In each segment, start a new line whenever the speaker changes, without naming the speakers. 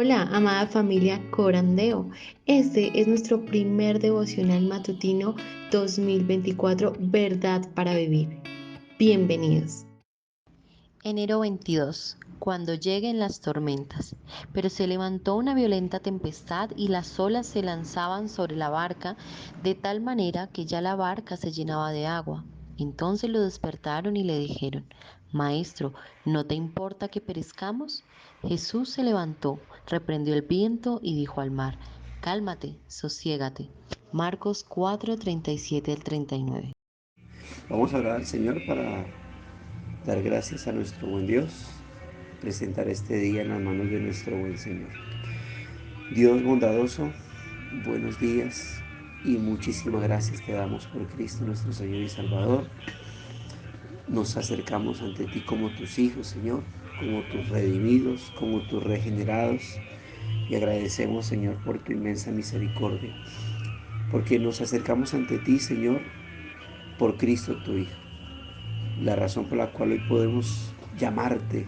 Hola, amada familia Corandeo. Este es nuestro primer devocional matutino 2024, Verdad para Vivir. Bienvenidos.
Enero 22. Cuando lleguen las tormentas. Pero se levantó una violenta tempestad y las olas se lanzaban sobre la barca de tal manera que ya la barca se llenaba de agua. Entonces lo despertaron y le dijeron: Maestro, ¿no te importa que perezcamos? Jesús se levantó, reprendió el viento y dijo al mar: Cálmate, sosiégate. Marcos 4:37 al 39.
Vamos a orar al Señor para dar gracias a nuestro buen Dios, presentar este día en las manos de nuestro buen Señor. Dios bondadoso, buenos días y muchísimas gracias te damos por Cristo nuestro Señor y Salvador. Nos acercamos ante ti como tus hijos, Señor, como tus redimidos, como tus regenerados, y agradecemos, Señor, por tu inmensa misericordia, porque nos acercamos ante ti, Señor, por Cristo tu Hijo. La razón por la cual hoy podemos llamarte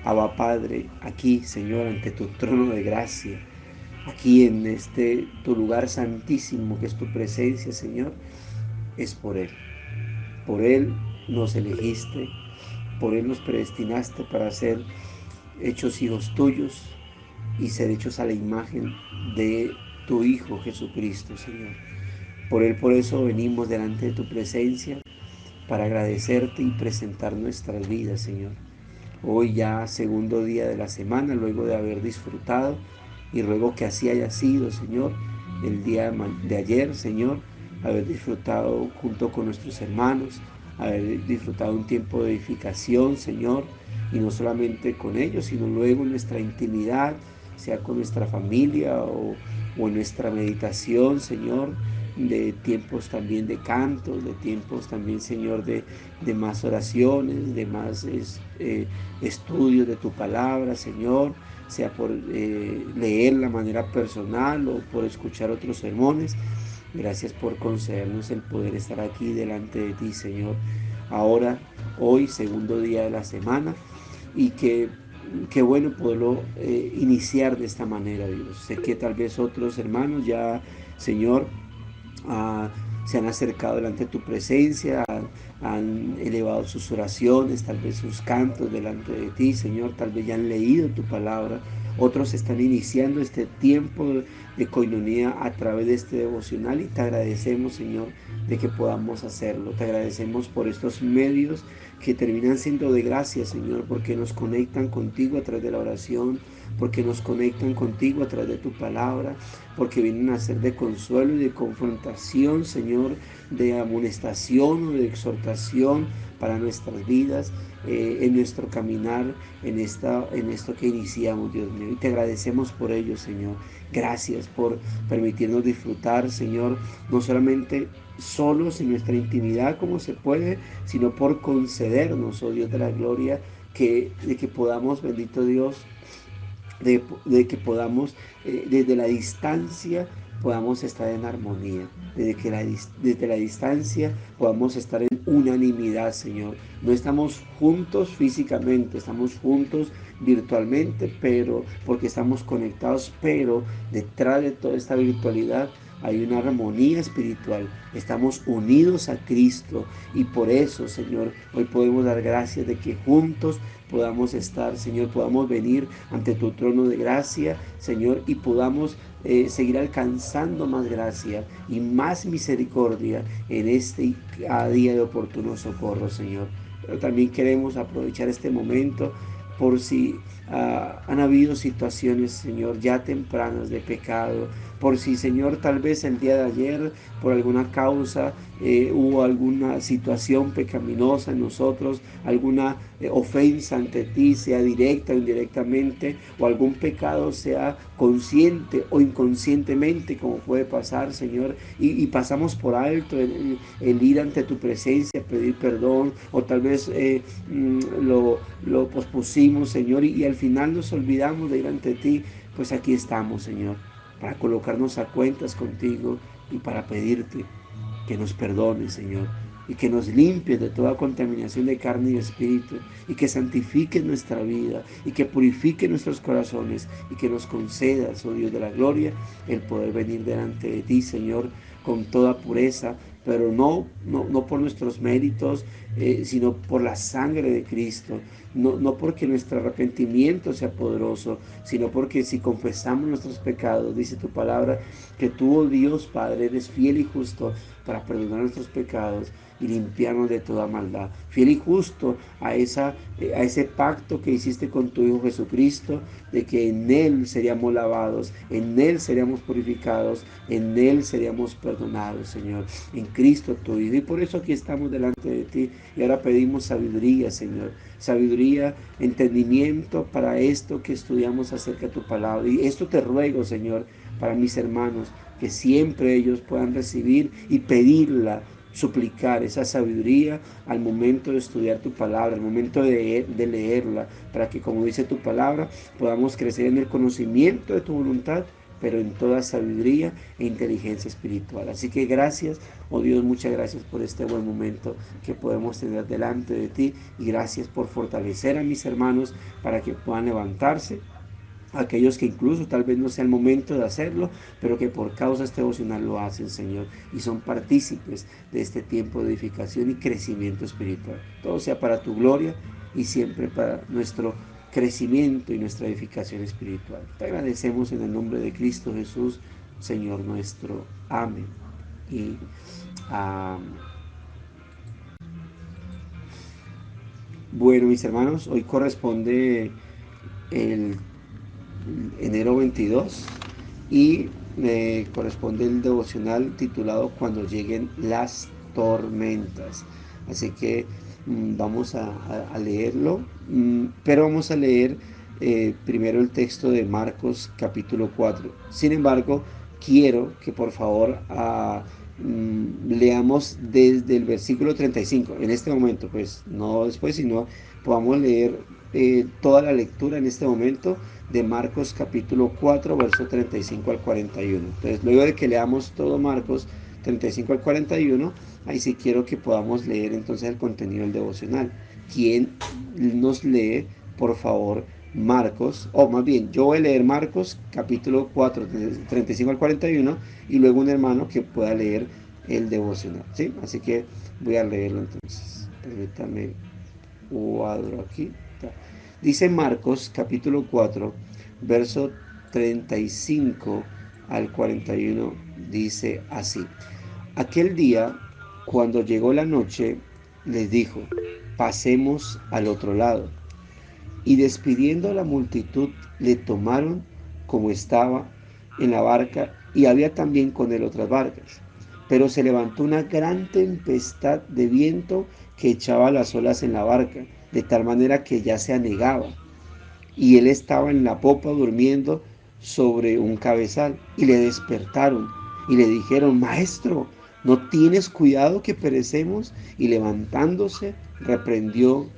Abba Padre, aquí, Señor, ante tu trono de gracia, aquí en este tu lugar santísimo que es tu presencia, Señor, es por Él. Por Él nos elegiste, por Él nos predestinaste para ser hechos hijos tuyos y ser hechos a la imagen de tu Hijo Jesucristo, Señor. Por eso venimos delante de tu presencia para agradecerte y presentar nuestras vidas, Señor. Hoy ya segundo día de la semana, luego de haber disfrutado, y ruego que así haya sido, Señor, el día de ayer, Señor, haber disfrutado junto con nuestros hermanos, haber disfrutado un tiempo de edificación, Señor, y no solamente con ellos, sino luego en nuestra intimidad, sea con nuestra familia o en nuestra meditación, Señor, de tiempos también de cantos, de tiempos también, Señor, de más oraciones, de más estudios de tu palabra, Señor, sea por leer la manera personal o por escuchar otros sermones. Gracias por concedernos el poder estar aquí delante de ti, Señor. Ahora, hoy, segundo día de la semana, y qué bueno poderlo iniciar de esta manera, Dios. Sé que tal vez otros hermanos ya, Señor, ah, se han acercado delante de tu presencia, han elevado sus oraciones, tal vez sus cantos delante de ti, Señor, tal vez ya han leído tu palabra. Otros están iniciando este tiempo de coinonía a través de este devocional y te agradecemos, Señor, de que podamos hacerlo. Te agradecemos por estos medios que terminan siendo de gracia, Señor, porque nos conectan contigo a través de la oración, porque nos conectan contigo a través de tu palabra, porque vienen a ser de consuelo y de confrontación, Señor, de amonestación o de exhortación para nuestras vidas, en nuestro caminar, en esto que iniciamos, Dios mío. Y te agradecemos por ello, Señor. Gracias por permitirnos disfrutar, Señor, no solamente solos en nuestra intimidad como se puede, sino por concedernos, oh Dios de la gloria, de que podamos, bendito Dios, de que podamos desde la distancia podamos estar en armonía, desde la distancia podamos estar en unanimidad, Señor. No estamos juntos físicamente, estamos juntos virtualmente, pero porque estamos conectados, pero detrás de toda esta virtualidad hay una armonía espiritual. Estamos unidos a Cristo y por eso, Señor, hoy podemos dar gracias de que juntos podamos estar, Señor, podamos venir ante tu trono de gracia, Señor, y podamos seguir alcanzando más gracia y más misericordia en este cada día de oportuno socorro, Señor. Pero también queremos aprovechar este momento por si han habido situaciones, Señor, ya tempranas de pecado, por si, Señor, tal vez el día de ayer, por alguna causa, hubo alguna situación pecaminosa en nosotros, alguna ofensa ante ti, sea directa o indirectamente, o algún pecado sea consciente o inconscientemente, como puede pasar, Señor, y pasamos por alto el ir ante tu presencia, pedir perdón, o tal vez lo pospusimos, Señor, y al final nos olvidamos de ir ante ti. Pues aquí estamos, Señor, para colocarnos a cuentas contigo y para pedirte que nos perdones, Señor, y que nos limpies de toda contaminación de carne y espíritu, y que santifiques nuestra vida, y que purifique nuestros corazones, y que nos concedas, oh Dios de la gloria, el poder venir delante de ti, Señor, con toda pureza, pero no por nuestros méritos, sino por la sangre de Cristo, no porque nuestro arrepentimiento sea poderoso, sino porque si confesamos nuestros pecados, dice tu palabra, que tú, oh Dios Padre, eres fiel y justo para perdonar nuestros pecados y limpiarnos de toda maldad. Fiel y justo a ese pacto que hiciste con tu Hijo Jesucristo, de que en Él seríamos lavados, en Él seríamos purificados, en Él seríamos perdonados, Señor, en Cristo tu Hijo. Y por eso aquí estamos delante de ti y ahora pedimos sabiduría, Señor. Sabiduría, entendimiento para esto que estudiamos acerca de tu palabra. Y esto te ruego, Señor, para mis hermanos, que siempre ellos puedan recibir y pedirla, suplicar esa sabiduría al momento de estudiar tu palabra, al momento de leerla, para que, como dice tu palabra, podamos crecer en el conocimiento de tu voluntad, pero en toda sabiduría e inteligencia espiritual. Así que gracias, oh Dios, muchas gracias por este buen momento que podemos tener delante de ti, y gracias por fortalecer a mis hermanos para que puedan levantarse, aquellos que incluso tal vez no sea el momento de hacerlo, pero que por causa de este devocional lo hacen, Señor, y son partícipes de este tiempo de edificación y crecimiento espiritual. Todo sea para tu gloria y siempre para nuestro crecimiento y nuestra edificación espiritual. Te agradecemos en el nombre de Cristo Jesús, Señor nuestro. Amén. Y bueno, mis hermanos, hoy corresponde el enero 22 y corresponde el devocional titulado Cuando lleguen las tormentas. Así que vamos a leerlo, pero vamos a leer primero el texto de Marcos capítulo 4. Sin embargo, quiero que por favor leamos desde el versículo 35 en este momento, pues no después, sino podamos leer toda la lectura en este momento de Marcos capítulo 4, verso 35 al 41. Entonces, luego de que leamos todo Marcos 35 al 41, ahí sí quiero que podamos leer entonces el contenido del devocional. ¿Quién nos lee, por favor, Marcos? O más bien, yo voy a leer Marcos capítulo 4, 35 al 41, y luego un hermano que pueda leer el devocional, ¿sí? Así que voy a leerlo entonces. Permítame, cuadro aquí. Dice Marcos capítulo 4, verso 35 al 41, dice así: Aquel día, cuando llegó la noche, les dijo: pasemos al otro lado. Y despidiendo a la multitud, le tomaron como estaba en la barca, y había también con él otras barcas. Pero se levantó una gran tempestad de viento que echaba las olas en la barca, de tal manera que ya se anegaba. Y él estaba en la popa durmiendo sobre un cabezal. Y le despertaron y le dijeron: Maestro, ¿no tienes cuidado que perecemos? Y levantándose, reprendió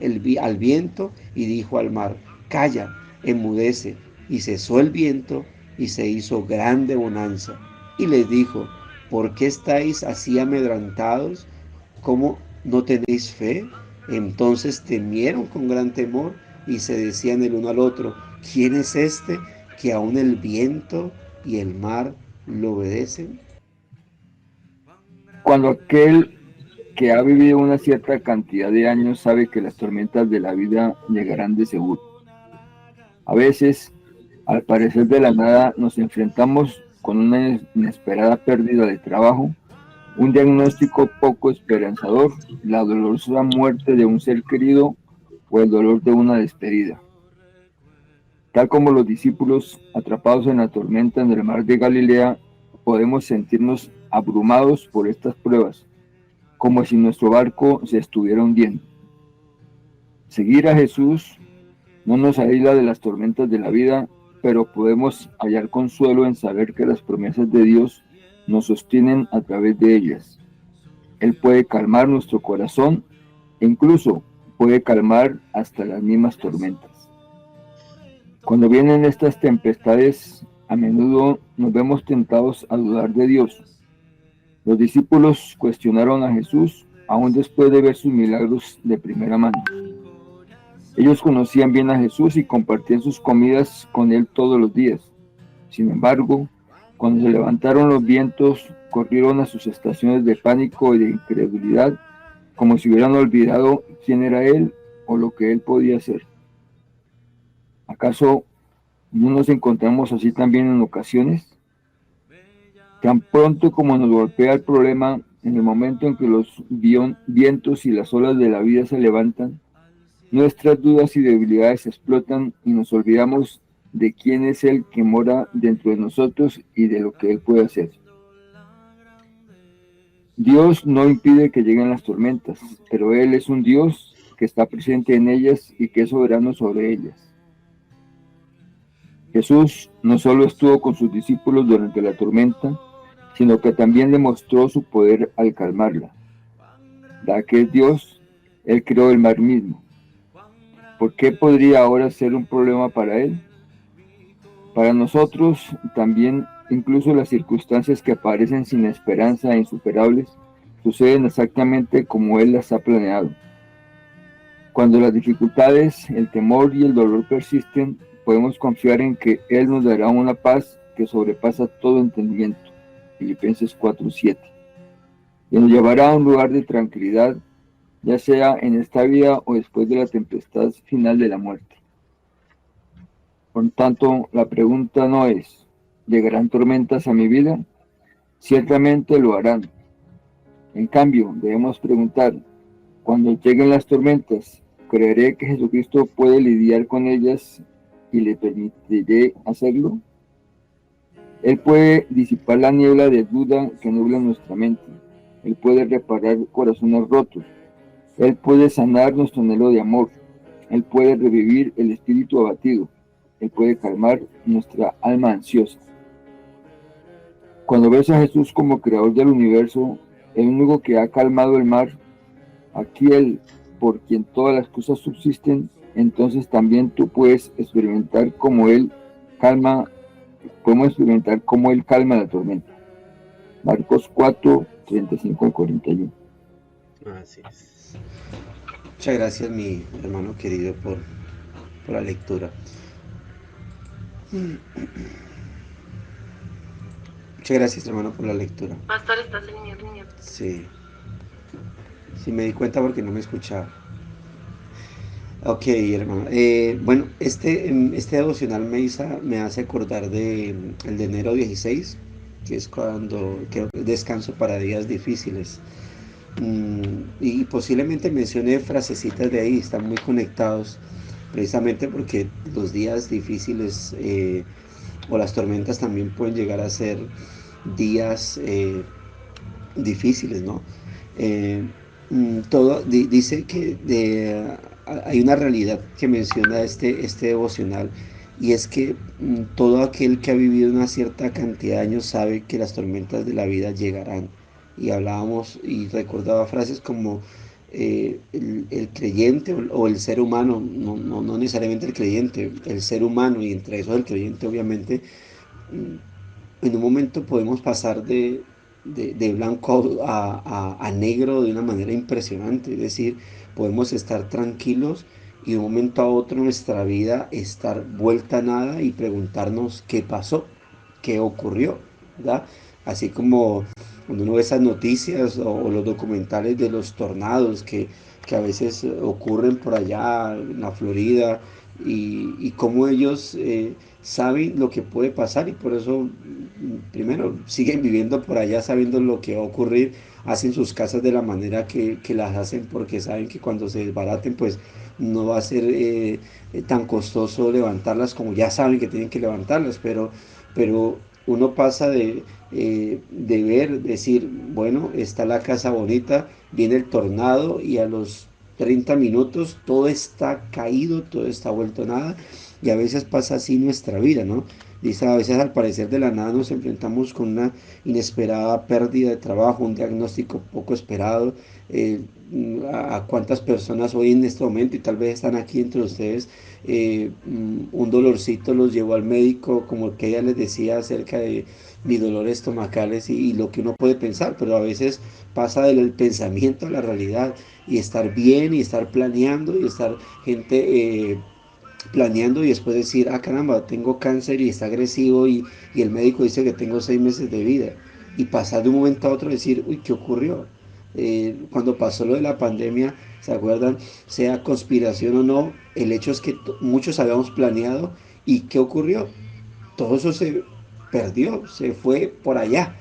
al viento y dijo al mar: Calla, enmudece. Y cesó el viento y se hizo grande bonanza. Y les dijo: ¿por qué estáis así amedrentados? ¿Cómo no tenéis fe? Entonces temieron con gran temor y se decían el uno al otro: ¿quién es este que aun el viento y el mar lo obedecen?
Cuando aquel que ha vivido una cierta cantidad de años sabe que las tormentas de la vida llegarán de seguro. A veces, al parecer de la nada, nos enfrentamos con una inesperada pérdida de trabajo, un diagnóstico poco esperanzador, la dolorosa muerte de un ser querido o el dolor de una despedida. Tal como los discípulos atrapados en la tormenta en el mar de Galilea, podemos sentirnos abrumados por estas pruebas, como si nuestro barco se estuviera hundiendo. Seguir a Jesús no nos aísla de las tormentas de la vida, pero podemos hallar consuelo en saber que las promesas de Dios nos sostienen a través de ellas. Él puede calmar nuestro corazón e incluso puede calmar hasta las mismas tormentas. Cuando vienen estas tempestades, a menudo nos vemos tentados a dudar de Dios. Los discípulos cuestionaron a Jesús aún después de ver sus milagros de primera mano. Ellos conocían bien a Jesús y compartían sus comidas con él todos los días. Sin embargo, cuando se levantaron los vientos, corrieron a sus estaciones de pánico y de incredulidad, como si hubieran olvidado quién era él o lo que él podía hacer. ¿Acaso no nos encontramos así también en ocasiones? Tan pronto como nos golpea el problema, en el momento en que los vientos y las olas de la vida se levantan, nuestras dudas y debilidades explotan y nos olvidamos de quién es el que mora dentro de nosotros y de lo que él puede hacer. Dios no impide que lleguen las tormentas, pero Él es un Dios que está presente en ellas y que es soberano sobre ellas. Jesús no solo estuvo con sus discípulos durante la tormenta, sino que también demostró su poder al calmarla. Da que es Dios, Él creó el mar mismo. ¿Por qué podría ahora ser un problema para Él? Para nosotros también, incluso las circunstancias que aparecen sin esperanza e insuperables, suceden exactamente como Él las ha planeado. Cuando las dificultades, el temor y el dolor persisten, podemos confiar en que Él nos dará una paz que sobrepasa todo entendimiento. Filipenses 4:7. Y nos llevará a un lugar de tranquilidad, ya sea en esta vida o después de la tempestad final de la muerte. Por tanto, la pregunta no es, ¿llegarán tormentas a mi vida? Ciertamente lo harán. En cambio, debemos preguntar, cuando lleguen las tormentas, ¿creeré que Jesucristo puede lidiar con ellas y le permitiré hacerlo? Él puede disipar la niebla de duda que nubla nuestra mente. Él puede reparar corazones rotos. Él puede sanar nuestro anhelo de amor. Él puede revivir el espíritu abatido. Él puede calmar nuestra alma ansiosa. Cuando ves a Jesús como creador del universo, el único que ha calmado el mar, aquel por quien todas las cosas subsisten, entonces también tú puedes experimentar como Él calma, podemos experimentar cómo Él calma la tormenta. Marcos 4, 35 al 41.
Así es. Muchas gracias, mi hermano querido, por la lectura. Muchas gracias, hermano, por la lectura.
Pastor, estás en mute.
Sí. Sí, me di cuenta porque no me escuchaba. Ok, hermano. Bueno, este devocional me hace acordar el de enero 16, que es cuando descanso para días difíciles. Y posiblemente mencioné frasecitas de ahí, están muy conectados, precisamente porque los días difíciles o las tormentas también pueden llegar a ser días difíciles, ¿no? Dice que hay una realidad que menciona este devocional, y es que todo aquel que ha vivido una cierta cantidad de años sabe que las tormentas de la vida llegarán. Y hablábamos y recordaba frases como el creyente o el ser humano, no necesariamente el creyente, el ser humano, y entre eso el creyente obviamente, en un momento podemos pasar de blanco a negro de una manera impresionante. Es decir, podemos estar tranquilos y de un momento a otro nuestra vida estar vuelta a nada y preguntarnos qué pasó, qué ocurrió, ¿verdad? Así como cuando uno ve esas noticias o los documentales de los tornados que a veces ocurren por allá en la Florida, y cómo ellos saben lo que puede pasar, y por eso primero siguen viviendo por allá sabiendo lo que va a ocurrir, hacen sus casas de la manera que las hacen porque saben que cuando se desbaraten pues no va a ser tan costoso levantarlas, como ya saben que tienen que levantarlas, pero uno pasa de decir, bueno, está la casa bonita, viene el tornado y a los 30 minutos todo está caído, todo está vuelto nada, Y a veces pasa así nuestra vida, ¿no? Dice, a veces al parecer de la nada nos enfrentamos con una inesperada pérdida de trabajo, un diagnóstico poco esperado. A cuántas personas hoy en este momento, y tal vez están aquí entre ustedes, un dolorcito los llevó al médico, como que ella les decía acerca de mis dolores estomacales y lo que uno puede pensar, pero a veces pasa del pensamiento a la realidad y estar bien y estar planeando y estar gente planeando y después decir, ah caramba, tengo cáncer y está agresivo y el médico dice que tengo 6 meses de vida. Y pasar de un momento a otro decir, uy, ¿qué ocurrió? Cuando pasó lo de la pandemia, ¿se acuerdan? Sea conspiración o no, el hecho es que muchos habíamos planeado y ¿qué ocurrió? Todo eso se perdió, se fue por allá,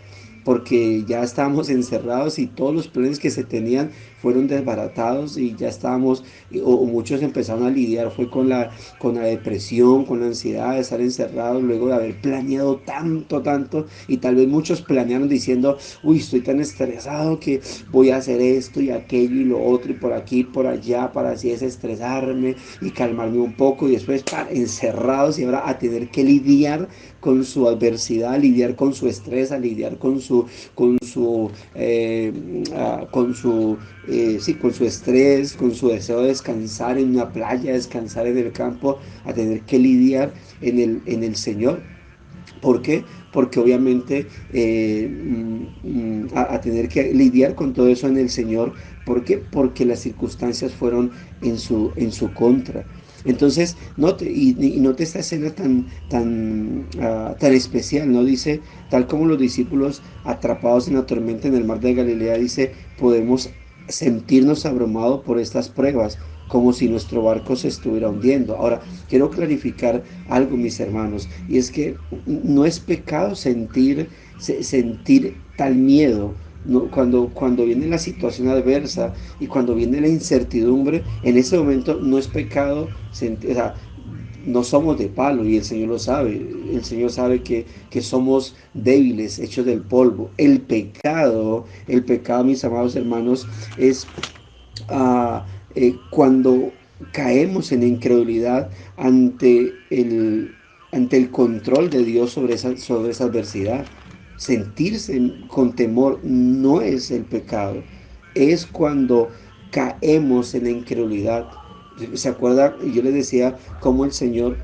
porque ya estábamos encerrados y todos los planes que se tenían fueron desbaratados y ya estábamos, o muchos empezaron a lidiar, fue con la depresión, con la ansiedad de estar encerrados, luego de haber planeado tanto, tanto, y tal vez muchos planearon diciendo, uy, estoy tan estresado que voy a hacer esto y aquello y lo otro, y por aquí, por allá, para así desestresarme y calmarme un poco, y después encerrados y ahora a tener que lidiar con su adversidad, a lidiar con su estrés, a lidiar con su, con su, sí, con su estrés, con su deseo de descansar en una playa, descansar en el campo, a tener que lidiar en el Señor. ¿Por qué? Porque obviamente a tener que lidiar con todo eso en el Señor. ¿Por qué? Porque las circunstancias fueron en su contra. Entonces, note, y note esta escena tan especial, ¿no? Dice, tal como los discípulos atrapados en la tormenta en el mar de Galilea, dice, podemos sentirnos abrumados por estas pruebas, como si nuestro barco se estuviera hundiendo. Ahora, quiero clarificar algo, mis hermanos, y es que no es pecado sentir tal miedo. ¿No? Cuando viene la situación adversa y cuando viene la incertidumbre, en ese momento no es pecado sentir, o sea, no somos de palo y el Señor lo sabe. El Señor sabe que somos débiles, hechos del polvo. El pecado, mis amados hermanos, es cuando caemos en incredulidad ante el control de Dios sobre esa adversidad. Sentirse con temor no es el pecado, es cuando caemos en la incredulidad. ¿Se acuerda? Yo les decía cómo el Señor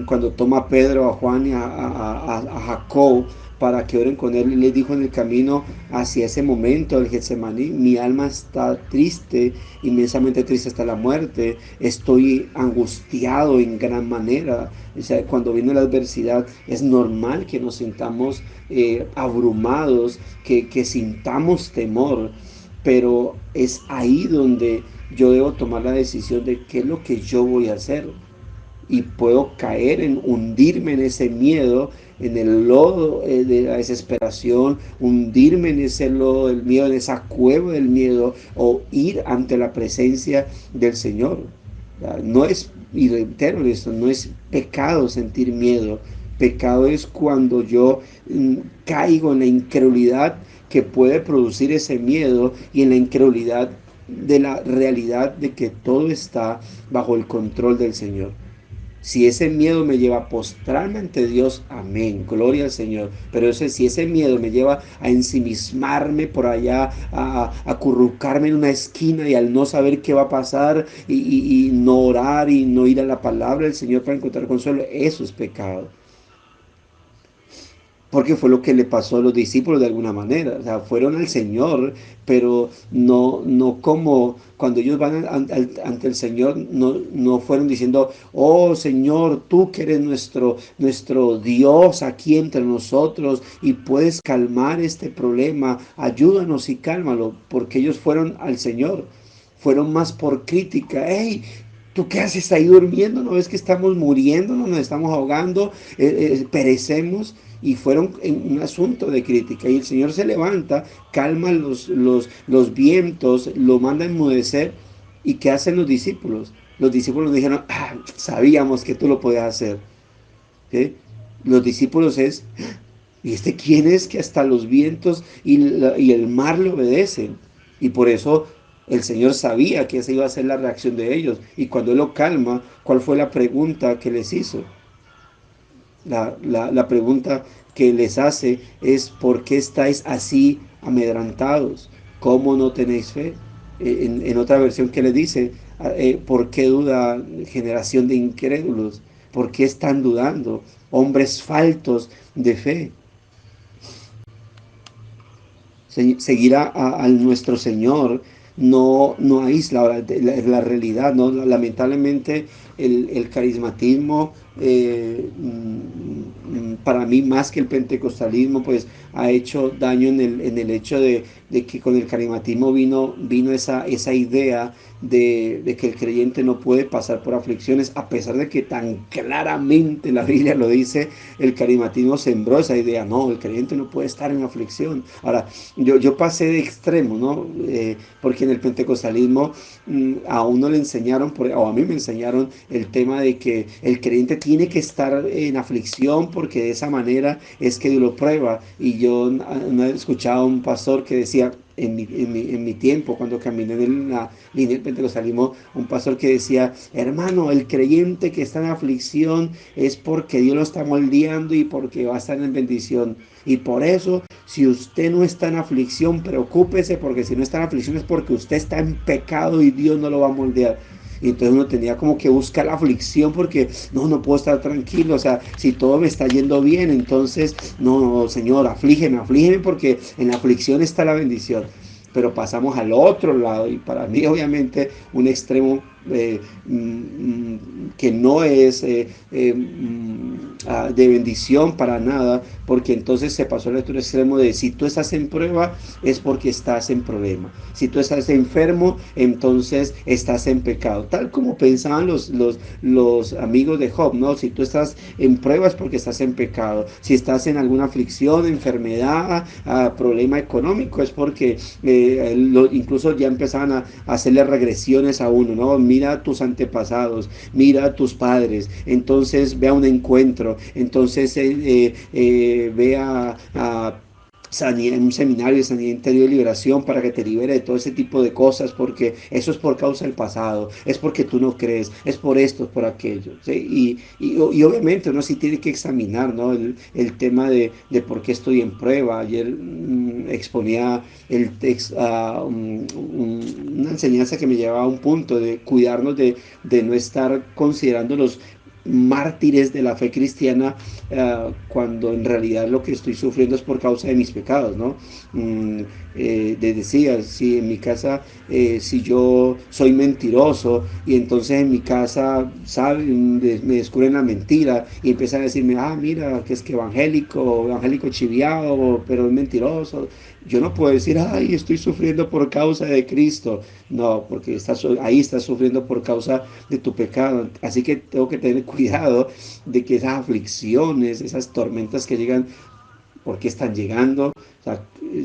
cuando toma a Pedro, a Juan y a Jacob para que oren con él, le dijo en el camino hacia ese momento del Getsemaní, mi alma está triste, inmensamente triste hasta la muerte, estoy angustiado en gran manera. O sea, cuando viene la adversidad es normal que nos sintamos abrumados, que sintamos temor, pero es ahí donde yo debo tomar la decisión de qué es lo que yo voy a hacer. Y puedo caer en hundirme en ese miedo, en el lodo de la desesperación, hundirme en ese lodo del miedo, en esa cueva del miedo, o ir ante la presencia del Señor. No es, y reitero esto, no es pecado sentir miedo. Pecado es cuando yo caigo en la incredulidad que puede producir ese miedo y en la incredulidad de la realidad de que todo está bajo el control del Señor. Si ese miedo me lleva a postrarme ante Dios, amén, gloria al Señor. Pero si ese miedo me lleva a ensimismarme por allá, a acurrucarme en una esquina y al no saber qué va a pasar y no orar y no ir a la palabra del Señor para encontrar consuelo, eso es pecado. Porque fue lo que le pasó a los discípulos de alguna manera. O sea, fueron al Señor, pero no como cuando ellos van ante el Señor, no fueron diciendo, oh Señor, tú que eres nuestro Dios aquí entre nosotros y puedes calmar este problema, ayúdanos y cálmalo, porque ellos fueron al Señor. Fueron más por crítica. Hey, ¿tú qué haces ahí durmiendo? ¿No ves que estamos muriendo? ¿No nos estamos ahogando? Perecemos. Y fueron en un asunto de crítica. Y el Señor se levanta, calma los vientos, lo manda a enmudecer. ¿Y qué hacen los discípulos? Los discípulos dijeron, sabíamos que tú lo podías hacer. ¿Sí? Los discípulos ¿y este quién es que hasta los vientos y el mar le obedecen? Y por eso El Señor sabía que esa iba a ser la reacción de ellos. Y cuando Él lo calma, ¿cuál fue la pregunta que les hizo? La pregunta que les hace es: ¿por qué estáis así amedrantados? ¿Cómo no tenéis fe? En otra versión que le dice: ¿por qué duda, generación de incrédulos? ¿Por qué están dudando, hombres faltos de fe? Seguir a nuestro Señor no aísla la realidad, ¿no? Lamentablemente el carismatismo, para mí, más que el pentecostalismo, pues ha hecho daño en el hecho de que con el carismatismo vino esa idea de que el creyente no puede pasar por aflicciones, a pesar de que tan claramente la Biblia lo dice. El carismatismo sembró esa idea: no, el creyente no puede estar en aflicción. Ahora, yo pasé de extremo, ¿no? Porque en el pentecostalismo a uno le enseñaron, o a mí me enseñaron el tema de que el creyente tiene que estar en aflicción porque de esa manera es que Dios lo prueba. Y yo no he escuchado a un pastor que decía, en mi tiempo, cuando caminé en la línea del pentecostalismo, un pastor que decía: hermano, el creyente que está en aflicción es porque Dios lo está moldeando y porque va a estar en bendición. Y por eso, si usted no está en aflicción, preocúpese, porque si no está en aflicción es porque usted está en pecado y Dios no lo va a moldear. Y entonces uno tenía como que buscar la aflicción porque no puedo estar tranquilo. O sea, si todo me está yendo bien, entonces no, Señor, aflígeme porque en la aflicción está la bendición. Pero pasamos al otro lado, y para mí obviamente un extremo que no es de bendición para nada, porque entonces se pasó al otro extremo de: si tú estás en prueba es porque estás en problema, si tú estás enfermo entonces estás en pecado, tal como pensaban los amigos de Job, ¿no? Si tú estás en prueba es porque estás en pecado, si estás en alguna aflicción, enfermedad, problema económico, es porque incluso ya empezaban a hacerle regresiones a uno, ¿no? Mira a tus antepasados, mira a tus padres, entonces ve a un encuentro, entonces ve a un seminario de sanidad interior y liberación para que te libere de todo ese tipo de cosas, porque eso es por causa del pasado, es porque tú no crees, es por esto, es por aquello, ¿sí? Y obviamente uno sí tiene que examinar, ¿no? el tema de por qué estoy en prueba. Ayer exponía el texto, una enseñanza que me llevaba a un punto de cuidarnos de no estar considerando los mártires de la fe cristiana, cuando en realidad lo que estoy sufriendo es por causa de mis pecados, ¿no? Decía, si en mi casa, si yo soy mentiroso y entonces en mi casa me descubren la mentira y empiezan a decirme: mira, que es que evangélico chiviado, pero es mentiroso. Yo no puedo decir: ay, estoy sufriendo por causa de Cristo. No, porque ahí estás sufriendo por causa de tu pecado. Así que tengo que tener cuidado de que esas aflicciones, esas tormentas que llegan, ¿por qué están llegando? O sea,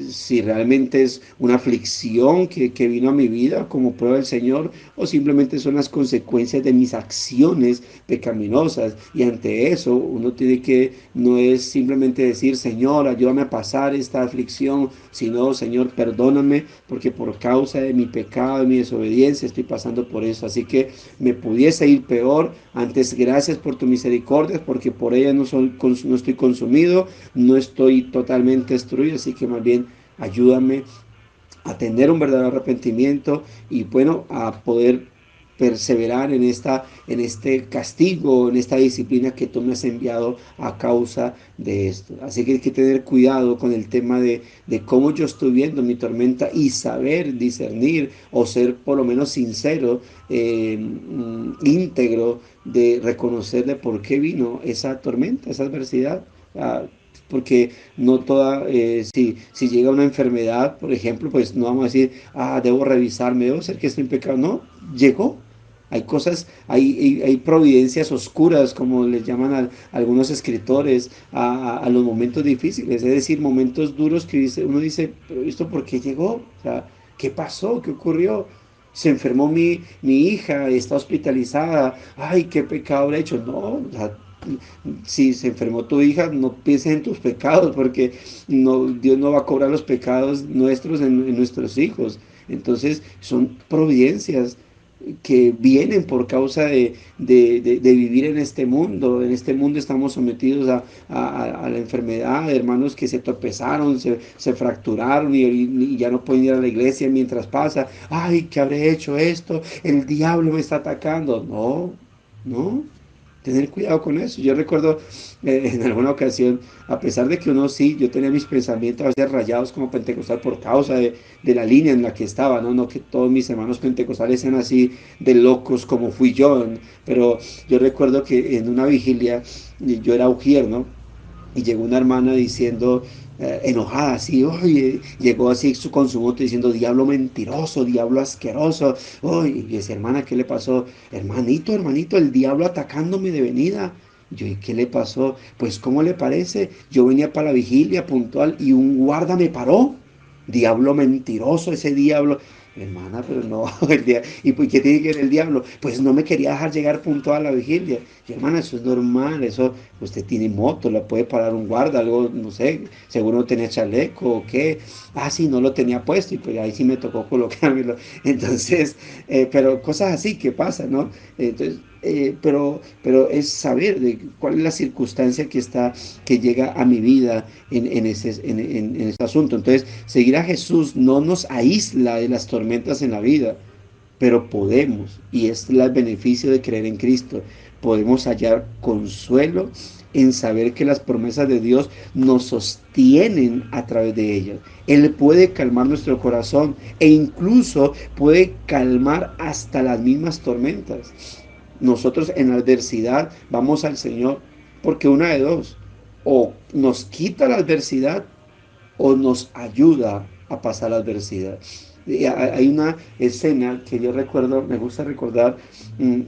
si realmente es una aflicción que vino a mi vida como prueba del Señor, o simplemente son las consecuencias de mis acciones pecaminosas. Y ante eso uno tiene que, no es simplemente decir: Señor, ayúdame a pasar esta aflicción, sino: Señor, perdóname, porque por causa de mi pecado, de mi desobediencia, estoy pasando por eso. Así que me pudiese ir peor, antes gracias por tu misericordia, porque por ella no estoy consumido, no estoy totalmente destruido. Así que más bien ayúdame a tener un verdadero arrepentimiento y, bueno, a poder perseverar en este castigo, en esta disciplina que tú me has enviado a causa de esto. Así que hay que tener cuidado con el tema de cómo yo estoy viendo mi tormenta y saber discernir, o ser por lo menos sincero, íntegro, de reconocerle por qué vino esa tormenta, esa adversidad. Porque no toda, si llega una enfermedad, por ejemplo, pues no vamos a decir: debo revisarme, debo ser que estoy en pecado. No, llegó. Hay cosas, hay providencias oscuras, como les llaman algunos escritores, a los momentos difíciles, es decir, momentos duros que uno dice: ¿pero esto por qué llegó? O sea, ¿qué pasó? ¿Qué ocurrió? Se enfermó mi hija, está hospitalizada. Ay, qué pecado habré hecho. No, o sea, si se enfermó tu hija, no pienses en tus pecados, porque Dios no va a cobrar los pecados nuestros en nuestros hijos. Entonces son providencias que vienen por causa de vivir en este mundo. En este mundo estamos sometidos a la enfermedad, hermanos que se tropezaron, se fracturaron y ya no pueden ir a la iglesia mientras pasa. Ay, ¿qué habré hecho esto? El diablo me está atacando. No, no. Tener cuidado con eso. Yo recuerdo en alguna ocasión, a pesar de que uno sí, yo tenía mis pensamientos a veces rayados como pentecostal por causa de la línea en la que estaba, ¿no? No que todos mis hermanos pentecostales sean así de locos como fui yo, pero yo recuerdo que en una vigilia yo era ujier, ¿no? Y llegó una hermana diciendo, enojada, así, oye, llegó así con su moto diciendo, diablo mentiroso, diablo asqueroso, oye, y esa hermana, ¿qué le pasó? Hermanito, el diablo atacándome de venida. Yo, ¿y qué le pasó? Pues, ¿cómo le parece? Yo venía para la vigilia puntual y un guarda me paró. Diablo mentiroso, ese diablo. Hermana, pero no, ¿y por qué tiene que ver el diablo? Pues no me quería dejar llegar puntual a la vigilia. Y hermana, eso es normal, eso, usted tiene moto, la puede parar un guarda, algo, no sé, seguro no tenía chaleco o qué. Ah, sí, no lo tenía puesto y pues ahí sí me tocó colocármelo. Entonces, pero cosas así que pasan, ¿no? Entonces, pero es saber de cuál es la circunstancia que llega a mi vida en ese asunto. Entonces, seguir a Jesús no nos aísla de las tormentas en la vida, pero podemos, y es el beneficio de creer en Cristo, podemos hallar consuelo en saber que las promesas de Dios nos sostienen a través de ellas. Él puede calmar nuestro corazón e incluso puede calmar hasta las mismas tormentas. Nosotros en la adversidad vamos al Señor porque una de dos, o nos quita la adversidad o nos ayuda a pasar la adversidad. Hay una escena que yo recuerdo, me gusta recordar,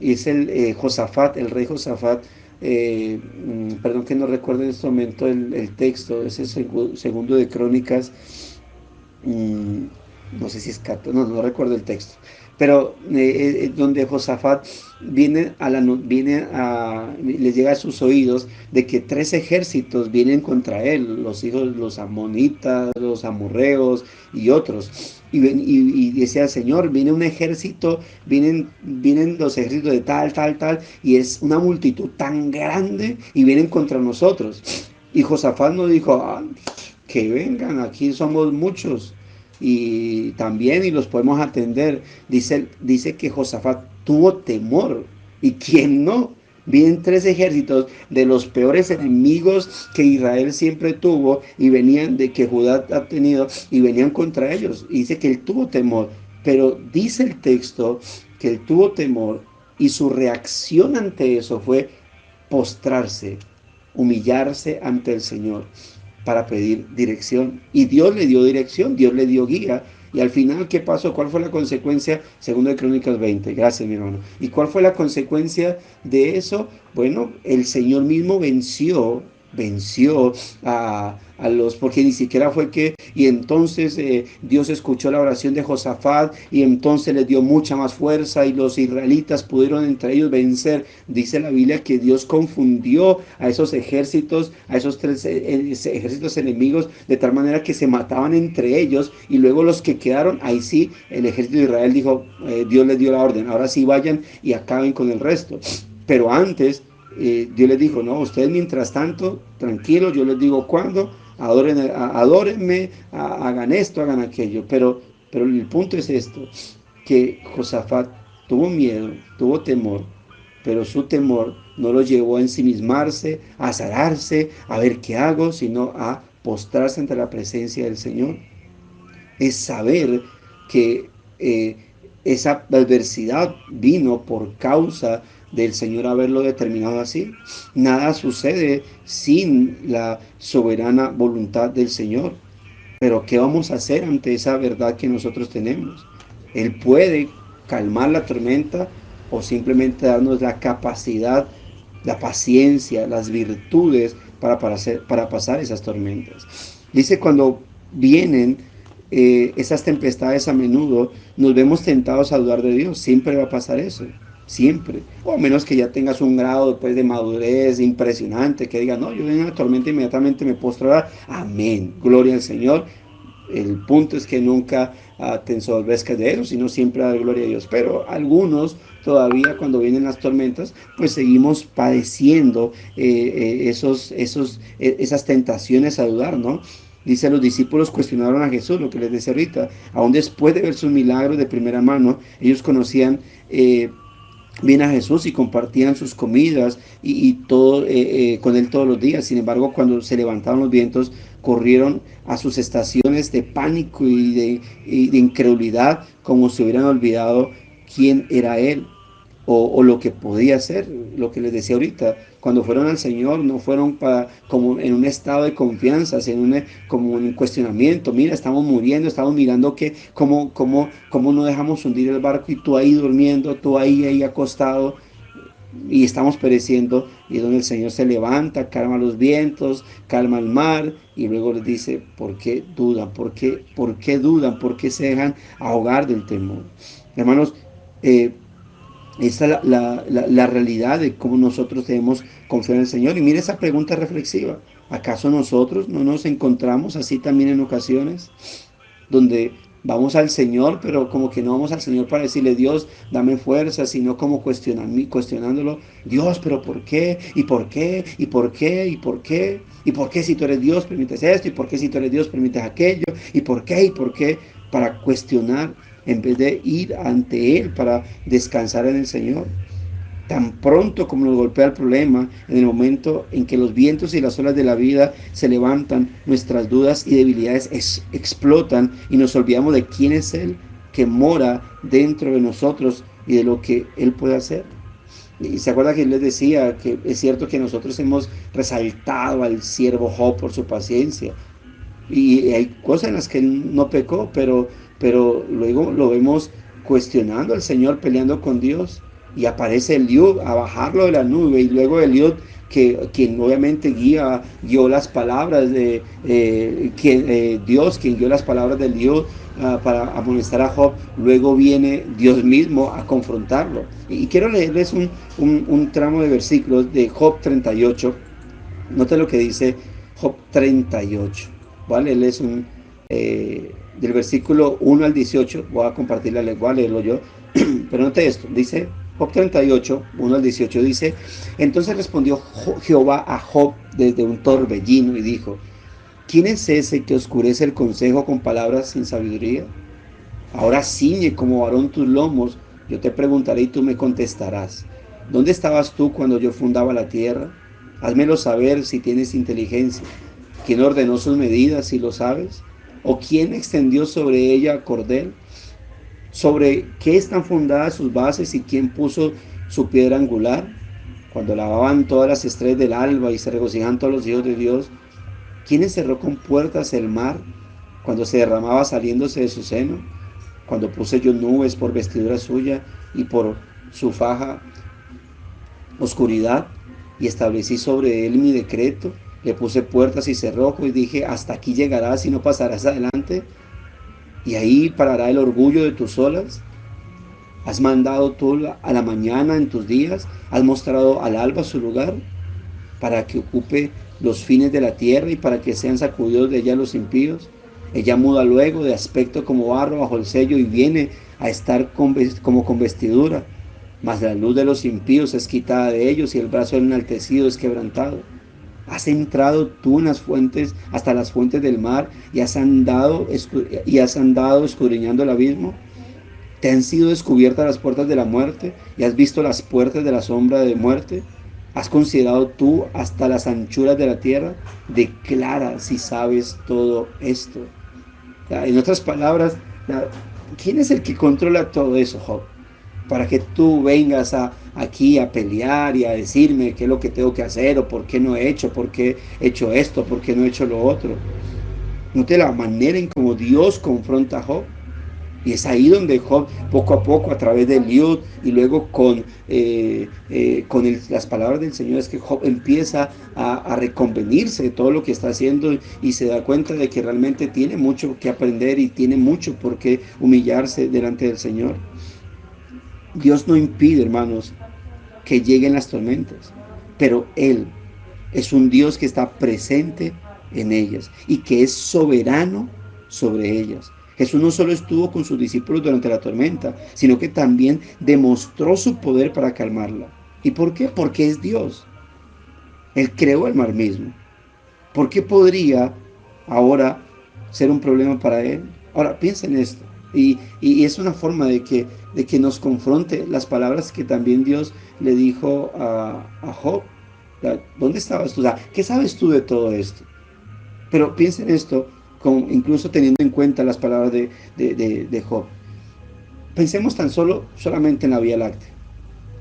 es el Josafat, el rey Josafat, perdón que no recuerdo en este momento el texto, es el segundo de Crónicas, no sé si es no recuerdo el texto, pero donde Josafat le llega a sus oídos de que 3 ejércitos vienen contra él, los hijos, los amonitas, los amorreos y otros. Y decía, Señor, viene un ejército, vienen los ejércitos de tal, y es una multitud tan grande y vienen contra nosotros. Y Josafat nos dijo, que vengan, aquí somos muchos y también y los podemos atender. Dice que Josafat tuvo temor. ¿Y quién no? Vienen 3 ejércitos de los peores enemigos que Israel siempre tuvo y venían de que Judá ha tenido y venían contra ellos. Y dice que él tuvo temor, pero dice el texto que él tuvo temor y su reacción ante eso fue postrarse, humillarse ante el Señor para pedir dirección. Y Dios le dio dirección, Dios le dio guía. Y al final, ¿qué pasó? ¿Cuál fue la consecuencia? Segundo de Crónicas 20. Gracias, mi hermano. ¿Y cuál fue la consecuencia de eso? Bueno, el Señor mismo venció a los, porque ni siquiera fue que, y entonces Dios escuchó la oración de Josafat y entonces les dio mucha más fuerza y los israelitas pudieron entre ellos vencer. Dice la Biblia que Dios confundió a esos ejércitos, a esos 3 ejércitos enemigos, de tal manera que se mataban entre ellos y luego los que quedaron, ahí sí, el ejército de Israel dijo, Dios les dio la orden, ahora sí vayan y acaben con el resto. Pero antes, Dios les dijo, no, ustedes mientras tanto, tranquilos, yo les digo cuándo, adórenme, hagan esto, hagan aquello. Pero el punto es esto, que Josafat tuvo miedo, tuvo temor, pero su temor no lo llevó a ensimismarse, a azararse, a ver qué hago, sino a postrarse ante la presencia del Señor. Es saber que esa adversidad vino por causa del Señor haberlo determinado así. Nada sucede sin la soberana voluntad del Señor. Pero ¿qué vamos a hacer ante esa verdad que nosotros tenemos? Él puede calmar la tormenta o simplemente darnos la capacidad, la paciencia, las virtudes para pasar esas tormentas. Dice, cuando vienen esas tempestades a menudo, nos vemos tentados a dudar de Dios. Siempre va a pasar eso. Siempre, o a menos que ya tengas un grado después de madurez impresionante, que digas, no, yo en una tormenta inmediatamente me postro a orar, amén, gloria al Señor, El punto es que nunca te ensoberbezcas de eso, sino siempre dar gloria a Dios. Pero algunos todavía cuando vienen las tormentas, pues seguimos padeciendo esas tentaciones a dudar, ¿no? Dice, los discípulos cuestionaron a Jesús, lo que les decía ahorita, aún después de ver sus milagros de primera mano, ellos conocían bien a Jesús y compartían sus comidas y todo con él todos los días. Sin embargo, cuando se levantaron los vientos, corrieron a sus estaciones de pánico y de incredulidad, como si hubieran olvidado quién era él o lo que podía hacer. Lo que les decía ahorita, cuando fueron al Señor no fueron como en un estado de confianza, sino como un cuestionamiento. Mira, estamos muriendo, estamos mirando que cómo no dejamos hundir el barco y tú ahí durmiendo, tú ahí acostado y estamos pereciendo. Y es donde el Señor se levanta, calma los vientos, calma el mar y luego les dice, ¿por qué dudan? ¿Por qué dudan? ¿Por qué se dejan ahogar del temor? Hermanos, esta es la realidad de cómo nosotros debemos confiar en el Señor. Y mire esa pregunta reflexiva. ¿Acaso nosotros no nos encontramos así también en ocasiones? Donde vamos al Señor, pero como que no vamos al Señor para decirle, Dios, dame fuerza, sino como cuestionándolo. Dios, pero ¿por qué? ¿Y por qué? ¿Y por qué? ¿Y por qué? ¿Y por qué si tú eres Dios permites esto? ¿Y por qué si tú eres Dios permites aquello? ¿Y por qué? ¿Y por qué? Para cuestionar en vez de ir ante Él para descansar en el Señor. Tan pronto como nos golpea el problema, en el momento en que los vientos y las olas de la vida se levantan, nuestras dudas y debilidades explotan y nos olvidamos de quién es Él que mora dentro de nosotros y de lo que Él puede hacer. Y se acuerda que les decía que es cierto que nosotros hemos resaltado al siervo Job por su paciencia. Y hay cosas en las que él no pecó, pero luego lo vemos cuestionando al Señor, peleando con Dios, y aparece Eliud a bajarlo de la nube, y luego Eliud, quien obviamente guió las palabras de Dios, quien guió las palabras de Eliud para amonestar a Job, luego viene Dios mismo a confrontarlo. Y quiero leerles un tramo de versículos de Job 38. Note lo que dice Job 38. ¿Vale? Él es del versículo 1 al 18, voy a compartirla, voy a leerlo yo, pero note esto, dice Job 38, 1 al 18, dice, entonces respondió Jehová a Job desde un torbellino y dijo, ¿quién es ese que oscurece el consejo con palabras sin sabiduría? Ahora ciñe como varón tus lomos, yo te preguntaré y tú me contestarás, ¿dónde estabas tú cuando yo fundaba la tierra? Házmelo saber si tienes inteligencia. ¿Quién ordenó sus medidas, si lo sabes? ¿O quién extendió sobre ella cordel? ¿Sobre qué están fundadas sus bases y quién puso su piedra angular? Cuando lavaban todas las estrellas del alba y se regocijaban todos los hijos de Dios, ¿quién encerró con puertas el mar cuando se derramaba saliéndose de su seno? Cuando puse yo nubes por vestidura suya y por su faja oscuridad y establecí sobre él mi decreto. Le puse puertas y cerrojo y dije, hasta aquí llegarás y no pasarás adelante. Y ahí parará el orgullo de tus olas. ¿Has mandado tú a la mañana en tus días? ¿Has mostrado al alba su lugar? Para que ocupe los fines de la tierra y para que sean sacudidos de ella los impíos. Ella muda luego de aspecto como barro bajo el sello y viene a estar como con vestidura. Mas la luz de los impíos es quitada de ellos y el brazo del enaltecido es quebrantado. ¿Has entrado tú en las fuentes, hasta las fuentes del mar, y has andado escudriñando el abismo? ¿Te han sido descubiertas las puertas de la muerte, y has visto las puertas de la sombra de muerte? ¿Has considerado tú hasta las anchuras de la tierra? Declara si sabes todo esto. En otras palabras, ¿quién es el que controla todo eso, Job? Para que tú vengas aquí a pelear y a decirme qué es lo que tengo que hacer o por qué no he hecho, por qué he hecho esto, por qué no he hecho lo otro. Note la manera en cómo Dios confronta a Job. Y es ahí donde Job, poco a poco, a través de Eliud y luego con las palabras del Señor, es que Job empieza a reconvenirse de todo lo que está haciendo y se da cuenta de que realmente tiene mucho que aprender y tiene mucho por qué humillarse delante del Señor. Dios no impide, hermanos, que lleguen las tormentas, pero Él es un Dios que está presente en ellas y que es soberano sobre ellas. Jesús no solo estuvo con sus discípulos durante la tormenta, sino que también demostró su poder para calmarla. ¿Y por qué? Porque es Dios. Él creó el mar mismo. ¿Por qué podría ahora ser un problema para él? Ahora, piensa en esto. Y es una forma de que nos confronte las palabras que también Dios le dijo a Job. ¿Dónde estabas tú? O sea, ¿qué sabes tú de todo esto? Pero piensa en esto, incluso teniendo en cuenta las palabras de Job. Pensemos solamente en la Vía Láctea.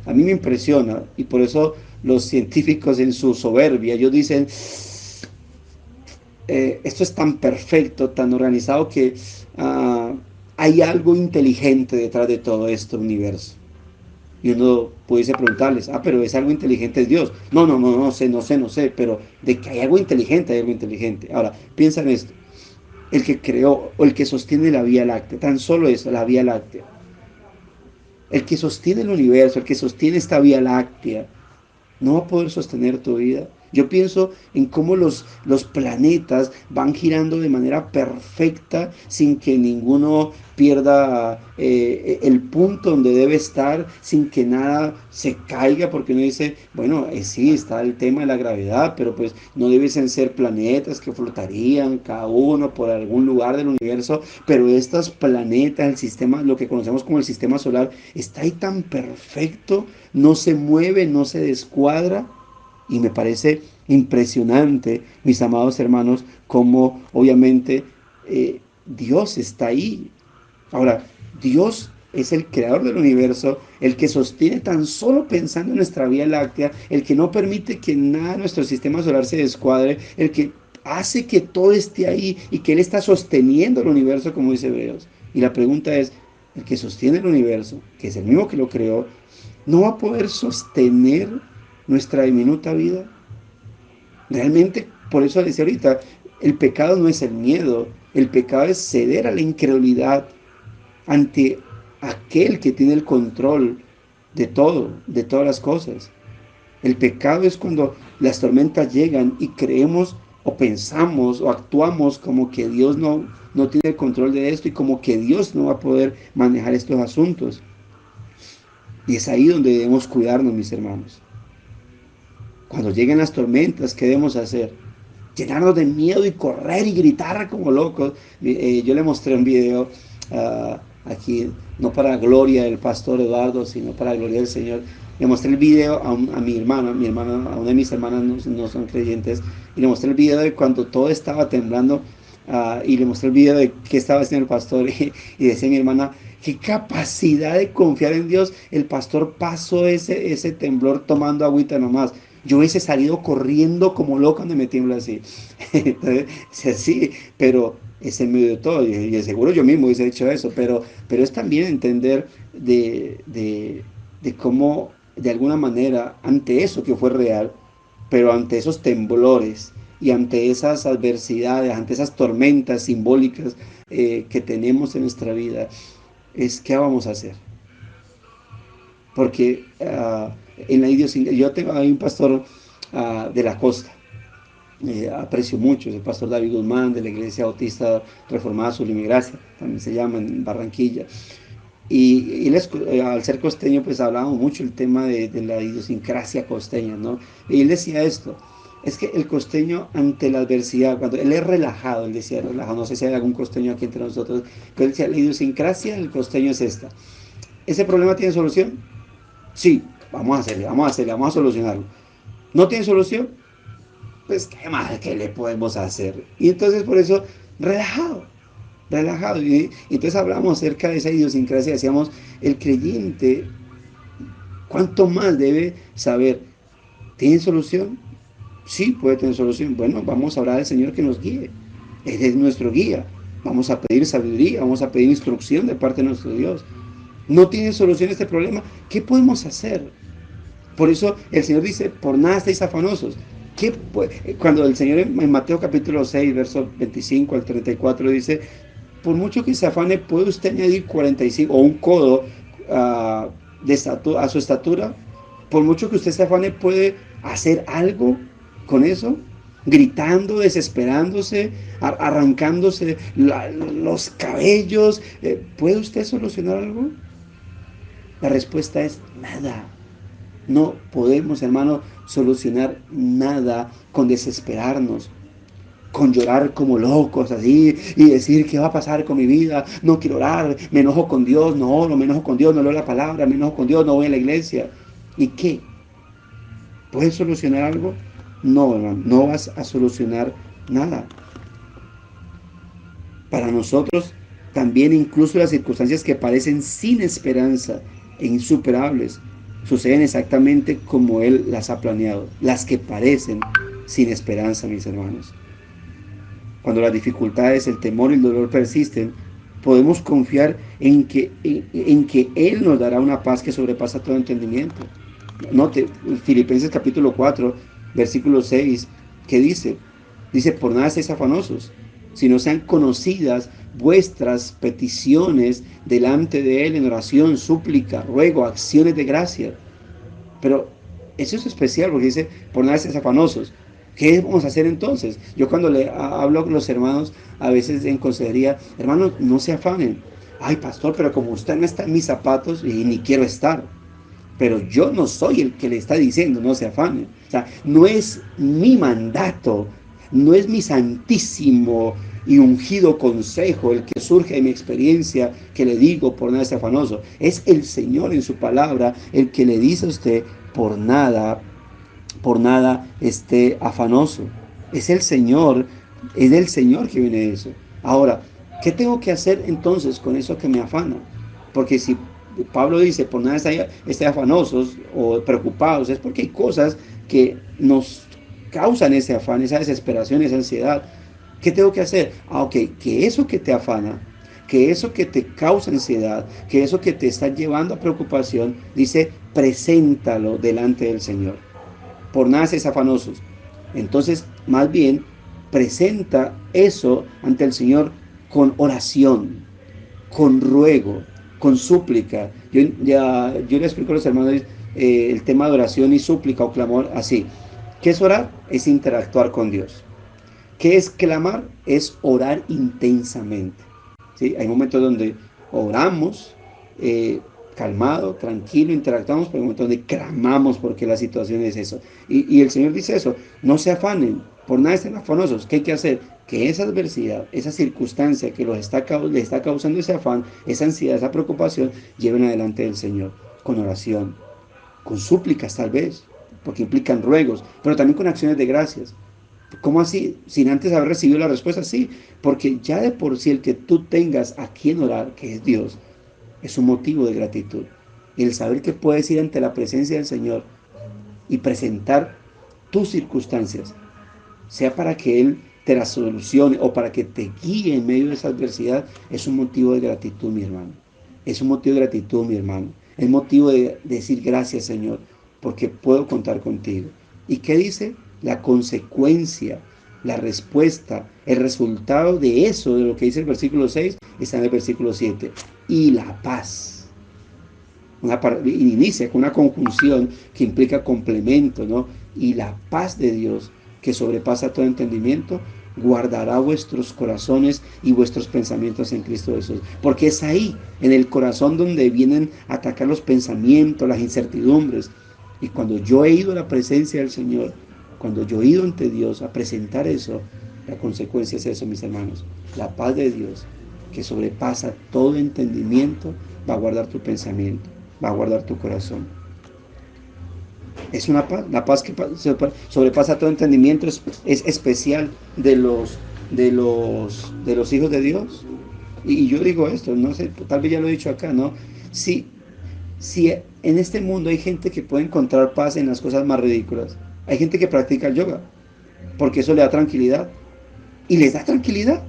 A mí me impresiona, y por eso los científicos en su soberbia, ellos dicen, esto es tan perfecto, tan organizado, que hay algo inteligente detrás de todo este universo. Y uno pudiese preguntarles, pero es algo inteligente, es Dios. No sé, pero de que hay algo inteligente, hay algo inteligente. Ahora, piensa en esto. El que creó o el que sostiene la Vía Láctea, tan solo eso, la Vía Láctea. El que sostiene el universo, el que sostiene esta Vía Láctea, no va a poder sostener tu vida. Yo pienso en cómo los planetas van girando de manera perfecta sin que ninguno pierda el punto donde debe estar, sin que nada se caiga, porque uno dice, bueno, sí, está el tema de la gravedad, pero pues no deben ser planetas que flotarían cada uno por algún lugar del universo, pero estos planetas, el sistema, lo que conocemos como el sistema solar, está ahí tan perfecto, no se mueve, no se descuadra. Y me parece impresionante, mis amados hermanos, cómo obviamente Dios está ahí. Ahora, Dios es el creador del universo, el que sostiene tan solo pensando en nuestra Vía Láctea, el que no permite que nada de nuestro sistema solar se descuadre, el que hace que todo esté ahí y que Él está sosteniendo el universo, como dice Hebreos. Y la pregunta es, el que sostiene el universo, que es el mismo que lo creó, ¿no va a poder sostener nuestra diminuta vida? Realmente, por eso decía ahorita, el pecado no es el miedo, el pecado es ceder a la incredulidad ante aquel que tiene el control de todo, de todas las cosas. El pecado es cuando las tormentas llegan y creemos o pensamos o actuamos como que Dios no tiene el control de esto y como que Dios no va a poder manejar estos asuntos. Y es ahí donde debemos cuidarnos, mis hermanos. Cuando lleguen las tormentas, ¿qué debemos hacer? Llenarnos de miedo y correr y gritar como locos. Yo le mostré un video aquí, no para gloria del pastor Eduardo, sino para gloria del Señor. Le mostré el video a mi hermana, a una de mis hermanas no son creyentes, y le mostré el video de cuando todo estaba temblando, y le mostré el video de qué estaba haciendo el pastor, y decía mi hermana, qué capacidad de confiar en Dios. El pastor pasó ese temblor tomando agüita nomás. Yo hubiese salido corriendo como loco cuando me tiembla así. Entonces, sí, pero es en medio de todo. Y seguro yo mismo hubiese hecho eso. Pero es también entender de cómo, de alguna manera, ante eso que fue real, pero ante esos temblores y ante esas adversidades, ante esas tormentas simbólicas que tenemos en nuestra vida, ¿qué vamos a hacer? Porque en la idiosincrasia, yo tengo ahí un pastor de la costa, aprecio mucho, es el pastor David Guzmán de la Iglesia Bautista Reformada Sublime Gracia, también se llama, en Barranquilla. Y él, al ser costeño, pues hablábamos mucho el tema de la idiosincrasia costeña, ¿no? Y él decía esto, es que el costeño ante la adversidad, cuando él es relajado, él decía relajado, no sé si hay algún costeño aquí entre nosotros, pero él decía, la idiosincrasia del costeño es esta. ¿Ese problema tiene solución? Sí, vamos a solucionarlo. ¿No tiene solución? Pues qué más, ¿qué le podemos hacer? Y entonces por eso, relajado. Y entonces hablamos acerca de esa idiosincrasia, decíamos, el creyente, ¿cuánto más debe saber? ¿Tiene solución? Sí, puede tener solución. Bueno, vamos a orar al Señor que nos guíe. Él es nuestro guía. Vamos a pedir sabiduría, vamos a pedir instrucción de parte de nuestro Dios. ¿No tiene solución este problema? ¿Qué podemos hacer? Por eso el Señor dice, por nada estáis afanosos. Cuando el Señor en Mateo capítulo 6, verso 25 al 34 dice, por mucho que se afane, ¿puede usted añadir 45 o un codo a su estatura? Por mucho que usted se afane, ¿puede hacer algo con eso? gritando, desesperándose, arrancándose los cabellos. ¿Puede usted solucionar algo? La respuesta es nada. No podemos, hermano, solucionar nada con desesperarnos, con llorar como locos así y decir qué va a pasar con mi vida, no quiero orar, me enojo con Dios, no oro, me enojo con Dios, no leo la palabra, me enojo con Dios, no voy a la iglesia. ¿Y qué? ¿Puedes solucionar algo? No, hermano, no vas a solucionar nada. Para nosotros también incluso las circunstancias que parecen sin esperanza e insuperables suceden exactamente como Él las ha planeado, las que parecen sin esperanza, mis hermanos. Cuando las dificultades, el temor y el dolor persisten, podemos confiar en que Él nos dará una paz que sobrepasa todo entendimiento. Note, Filipenses capítulo 4, versículo 6, ¿qué dice? Dice, por nada estéis afanosos, sino sean conocidas vuestras peticiones delante de Él en oración, súplica, ruego, acciones de gracia. Pero eso es especial porque dice, por nada estéis afanosos. ¿Qué vamos a hacer entonces? Yo cuando le hablo con los hermanos, a veces en consejería, hermanos, no se afanen. Ay, pastor, pero como usted no está en mis zapatos y ni quiero estar. Pero yo no soy el que le está diciendo, no se afane. O sea, no es mi mandato, no es mi santísimo y ungido consejo el que surge de mi experiencia que le digo por nada esté afanoso. Es el Señor en su palabra el que le dice a usted por nada esté afanoso. Es el Señor que viene de eso. Ahora, ¿qué tengo que hacer entonces con eso que me afana? Porque si Pablo dice, por nada esté afanosos o preocupados, es porque hay cosas que nos causan ese afán, esa desesperación, esa ansiedad. ¿Qué tengo que hacer? Ok, que eso que te afana, que eso que te causa ansiedad, que eso que te está llevando a preocupación, dice, preséntalo delante del Señor. Por nada estéis afanosos. Entonces, más bien, presenta eso ante el Señor con oración, con ruego, con súplica. Yo le explico a los hermanos el tema de oración y súplica o clamor así. ¿Qué es orar? Es interactuar con Dios. ¿Qué es clamar? Es orar intensamente. ¿Sí? Hay momentos donde oramos calmado, tranquilo, interactuamos, pero hay momentos donde clamamos porque la situación es eso. Y el Señor dice eso, no se afanen, por nada estén afanosos. ¿Qué hay que hacer? Que esa adversidad, esa circunstancia que le está causando ese afán, esa ansiedad, esa preocupación, lleven adelante del Señor con oración, con súplicas tal vez, porque implican ruegos, pero también con acciones de gracias. ¿Cómo así? Sin antes haber recibido la respuesta, sí, porque ya de por sí el que tú tengas a quien orar, que es Dios, es un motivo de gratitud. Y el saber que puedes ir ante la presencia del Señor y presentar tus circunstancias, sea para que Él te la solucione o para que te guíe en medio de esa adversidad, es un motivo de gratitud, mi hermano. Es un motivo de gratitud, mi hermano. Es motivo de decir gracias, Señor, porque puedo contar contigo. ¿Y qué dice? La consecuencia, la respuesta, el resultado de eso, de lo que dice el versículo 6, está en el versículo 7. Y la paz. Inicia con una conjunción que implica complemento, ¿no? Y la paz de Dios, que sobrepasa todo entendimiento, guardará vuestros corazones y vuestros pensamientos en Cristo Jesús. Porque es ahí, en el corazón, donde vienen a atacar los pensamientos, las incertidumbres. Y cuando yo he ido a la presencia del Señor, cuando yo he ido ante Dios a presentar eso, la consecuencia es eso, mis hermanos. La paz de Dios, que sobrepasa todo entendimiento, va a guardar tu pensamiento, va a guardar tu corazón. Es una paz, la paz que sobrepasa todo entendimiento, es especial de los hijos de Dios. Y yo digo esto, no sé, tal vez ya lo he dicho acá, ¿no? Si en este mundo hay gente que puede encontrar paz en las cosas más ridículas, hay gente que practica el yoga, porque eso le da tranquilidad, y les da tranquilidad.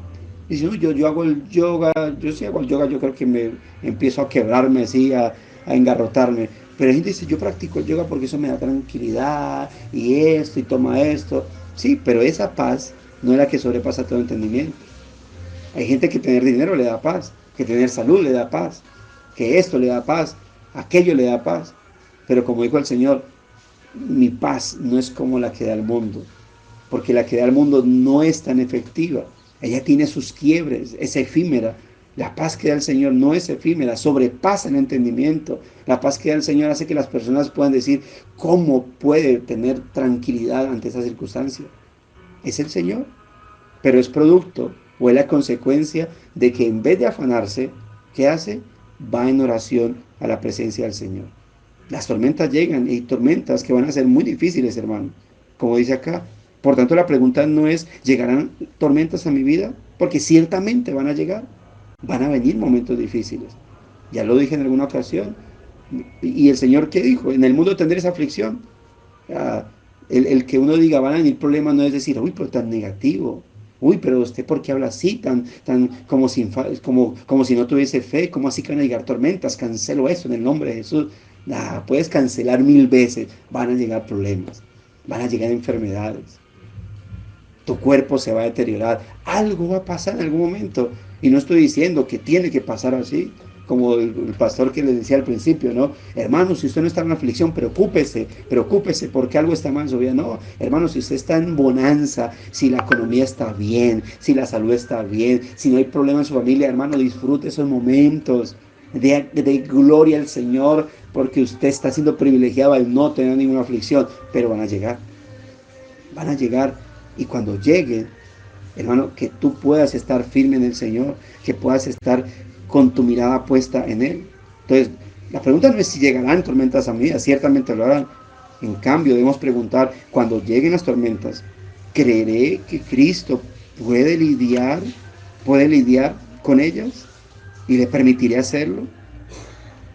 Dice, no, yo hago el yoga, yo sí hago el yoga, yo creo que me empiezo a quebrarme así, a engarrotarme. Pero hay gente que dice, yo practico el yoga porque eso me da tranquilidad, y esto, y toma esto. Sí, pero esa paz no es la que sobrepasa todo entendimiento. Hay gente que tener dinero le da paz, que tener salud le da paz, que esto le da paz, aquello le da paz. Pero como dijo el Señor, mi paz no es como la que da el mundo. porque la que da al mundo no es tan efectiva. Ella tiene sus quiebres, es efímera. La paz que da el Señor no es efímera, sobrepasa el entendimiento. La paz que da el Señor hace que las personas puedan decir, ¿cómo puede tener tranquilidad ante esa circunstancia? Es el Señor, pero es producto o es la consecuencia de que en vez de afanarse, ¿qué hace? Va en oración a la presencia del Señor. Las tormentas llegan y tormentas que van a ser muy difíciles, hermano, como dice acá. Por tanto, la pregunta no es, ¿llegarán tormentas a mi vida? Porque ciertamente van a llegar. Van a venir momentos difíciles. Ya lo dije en alguna ocasión. ¿Y el Señor qué dijo? En el mundo tendréis aflicción. Ah, el que uno diga van a venir problemas no es decir, uy, pero tan negativo. Uy, pero usted ¿por qué habla así? Tan como si no tuviese fe. ¿Cómo así que van a llegar tormentas? Cancelo eso en el nombre de Jesús. Nah, puedes cancelar 1000 veces. Van a llegar problemas. Van a llegar enfermedades. Tu cuerpo se va a deteriorar. Algo va a pasar en algún momento. Y no estoy diciendo que tiene que pasar así, como el pastor que les decía al principio, ¿no? Hermano, si usted no está en aflicción, preocúpese porque algo está mal en su vida. No, hermano, si usted está en bonanza, si la economía está bien, si la salud está bien, si no hay problema en su familia, hermano, disfrute esos momentos de gloria al Señor, porque usted está siendo privilegiado al no tener ninguna aflicción, pero van a llegar. Van a llegar, y cuando lleguen, hermano, que tú puedas estar firme en el Señor, que puedas estar con tu mirada puesta en Él. Entonces, la pregunta no es si llegarán tormentas a mi vida, ciertamente lo harán. En cambio, debemos preguntar, cuando lleguen las tormentas, ¿creeré que Cristo puede lidiar con ellas? ¿Y le permitiré hacerlo?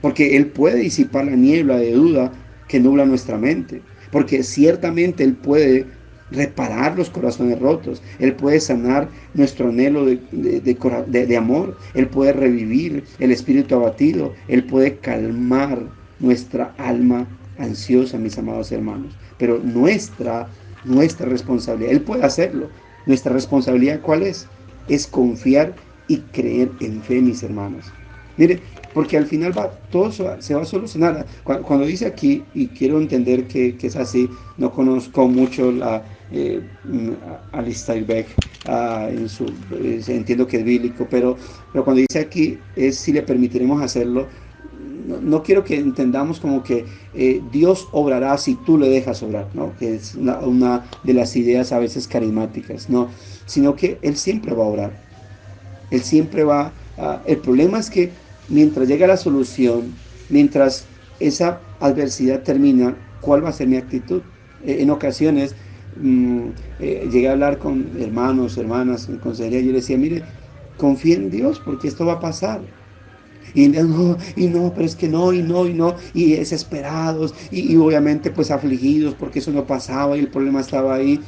Porque Él puede disipar la niebla de duda que nubla nuestra mente. Porque ciertamente Él puede reparar los corazones rotos. Él puede sanar nuestro anhelo de amor. Él puede revivir el espíritu abatido. Él puede calmar nuestra alma ansiosa, mis amados hermanos. Pero nuestra responsabilidad, Él puede hacerlo. Nuestra responsabilidad, ¿cuál es? Es confiar y creer en fe, mis hermanos. Mire, porque al final todo se va a solucionar. Cuando dice aquí, y quiero entender que es así, no conozco mucho a Alistair Beck, entiendo que es bíblico, pero cuando dice aquí es si le permitiremos hacerlo. No quiero que entendamos como que Dios obrará si tú le dejas obrar, ¿no? Que es una de las ideas a veces carismáticas, ¿no? Sino que Él siempre va a obrar. Él siempre va el problema es que mientras llega la solución, mientras esa adversidad termina, ¿cuál va a ser mi actitud? En ocasiones llegué a hablar con hermanos, hermanas en consejería, y yo les decía, mire, confía en Dios porque esto va a pasar. Y no, pero es que no, y desesperados, y obviamente pues afligidos porque eso no pasaba y el problema estaba ahí.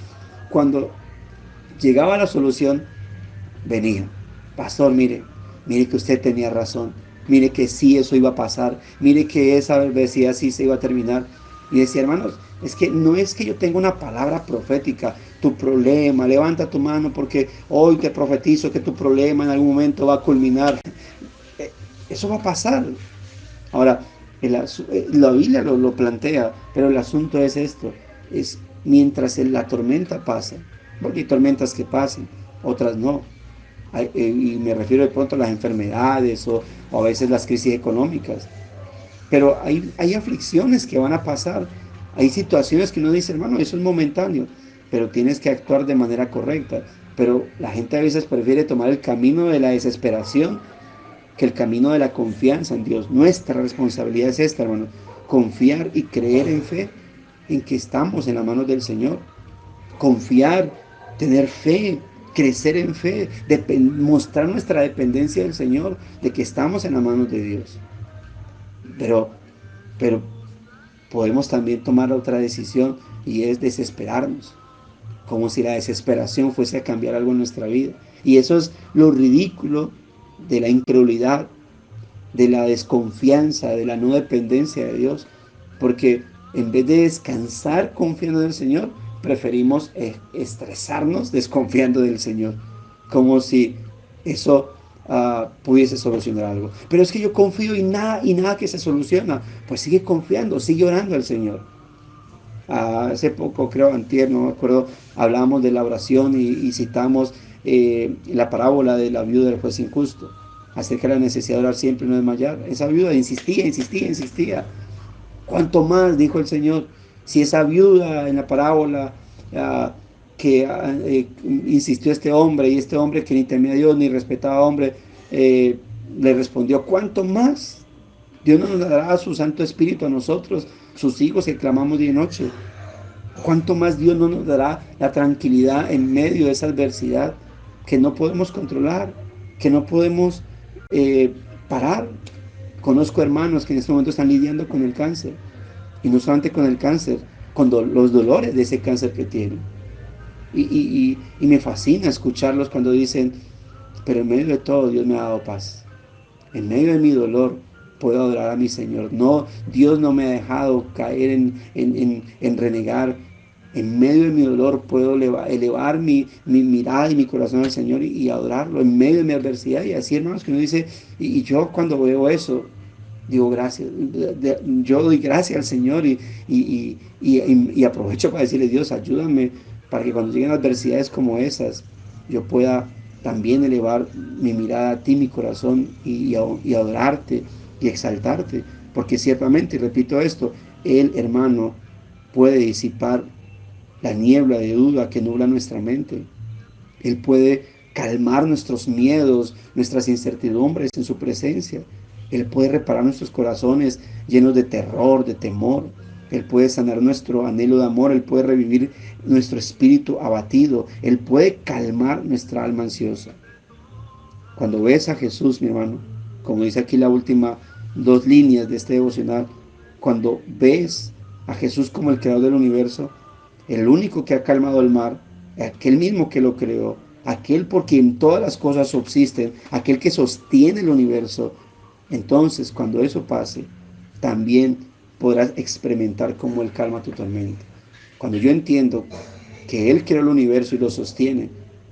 Cuando llegaba la solución, venía, pastor, mire que usted tenía razón, mire que sí eso iba a pasar, mire que esa adversidad sí se iba a terminar. Y decía, hermanos, es que no es que yo tenga una palabra profética, tu problema, levanta tu mano porque hoy te profetizo que tu problema en algún momento va a culminar. Eso va a pasar. Ahora, la Biblia lo plantea, pero el asunto es esto, es mientras la tormenta pasa, porque hay tormentas que pasan, otras no. Y me refiero de pronto a las enfermedades o a veces las crisis económicas. Pero hay aflicciones que van a pasar, hay situaciones que uno dice, hermano, eso es momentáneo, pero tienes que actuar de manera correcta. Pero la gente a veces prefiere tomar el camino de la desesperación que el camino de la confianza en Dios. Nuestra responsabilidad es esta, hermano, confiar y creer en fe en que estamos en las manos del Señor. Confiar, tener fe, crecer en fe, mostrar nuestra dependencia del Señor, de que estamos en las manos de Dios. Pero podemos también tomar otra decisión y es desesperarnos, como si la desesperación fuese a cambiar algo en nuestra vida. Y eso es lo ridículo de la incredulidad, de la desconfianza, de la no dependencia de Dios, porque en vez de descansar confiando en el Señor, preferimos estresarnos desconfiando del Señor, como si eso pudiese solucionar algo. Pero es que yo confío y nada que se soluciona. Pues sigue confiando, sigue orando al Señor. Hace poco, creo, antier, no me acuerdo, hablábamos de la oración y citamos la parábola de la viuda del juez injusto, acerca de la necesidad de orar siempre y no desmayar. Esa viuda insistía, insistía, insistía. ¿Cuánto más? Dijo el Señor. Si esa viuda en la parábola insistió este hombre, y este hombre que ni temía a Dios ni respetaba a hombre, le respondió, ¿cuánto más? Dios no nos dará su Santo Espíritu a nosotros, sus hijos que clamamos día y noche. ¿Cuánto más Dios no nos dará la tranquilidad en medio de esa adversidad que no podemos controlar, que no podemos parar? Conozco hermanos que en este momento están lidiando con el cáncer, y no solamente con el cáncer, con los dolores de ese cáncer que tienen. Y me fascina escucharlos cuando dicen, pero en medio de todo Dios me ha dado paz. En medio de mi dolor puedo adorar a mi Señor. No, Dios no me ha dejado caer en renegar. En medio de mi dolor puedo elevar mi mirada y mi corazón al Señor y adorarlo en medio de mi adversidad. Y así, hermanos, que uno dice, y yo cuando veo eso, digo gracias, yo doy gracias al Señor y aprovecho para decirle, Dios, ayúdame para que cuando lleguen adversidades como esas, yo pueda también elevar mi mirada a ti, mi corazón, y adorarte y exaltarte, porque ciertamente, y repito esto, el hermano puede disipar la niebla de duda que nubla nuestra mente. Él puede calmar nuestros miedos, nuestras incertidumbres en su presencia. Él puede reparar nuestros corazones llenos de terror, de temor. Él puede sanar nuestro anhelo de amor. Él puede revivir nuestro espíritu abatido. Él puede calmar nuestra alma ansiosa. Cuando ves a Jesús, mi hermano, como dice aquí la última 2 líneas de este devocional, cuando ves a Jesús como el creador del universo, el único que ha calmado el mar, aquel mismo que lo creó, aquel por quien todas las cosas subsisten, aquel que sostiene el universo, entonces cuando eso pase, también podrás experimentar cómo Él calma tu tormenta. Cuando yo entiendo que Él creó el universo y lo sostiene,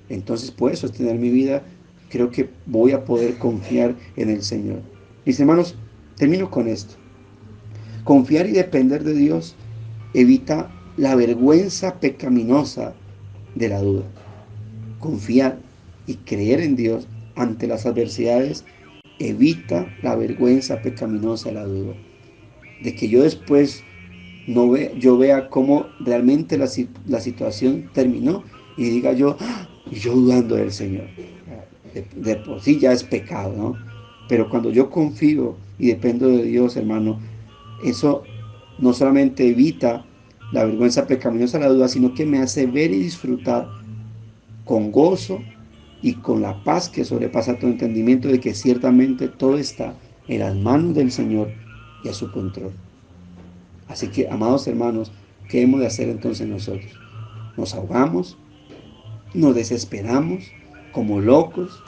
entonces puede sostener mi vida. Creo que voy a poder confiar en el Señor. Mis hermanos, termino con esto. Confiar y depender de Dios evita la vergüenza pecaminosa de la duda. Confiar y creer en Dios ante las adversidades evita la vergüenza pecaminosa de la duda. De que yo después yo vea cómo realmente la situación terminó y diga yo dudando del Señor. De por sí ya es pecado, ¿no? Pero cuando yo confío y dependo de Dios, hermano, eso no solamente evita la vergüenza pecaminosa de la duda, sino que me hace ver y disfrutar con gozo y con la paz que sobrepasa todo entendimiento de que ciertamente todo está en las manos del Señor y a su control. Así que, amados hermanos, ¿qué hemos de hacer entonces nosotros? Nos ahogamos, nos desesperamos como locos,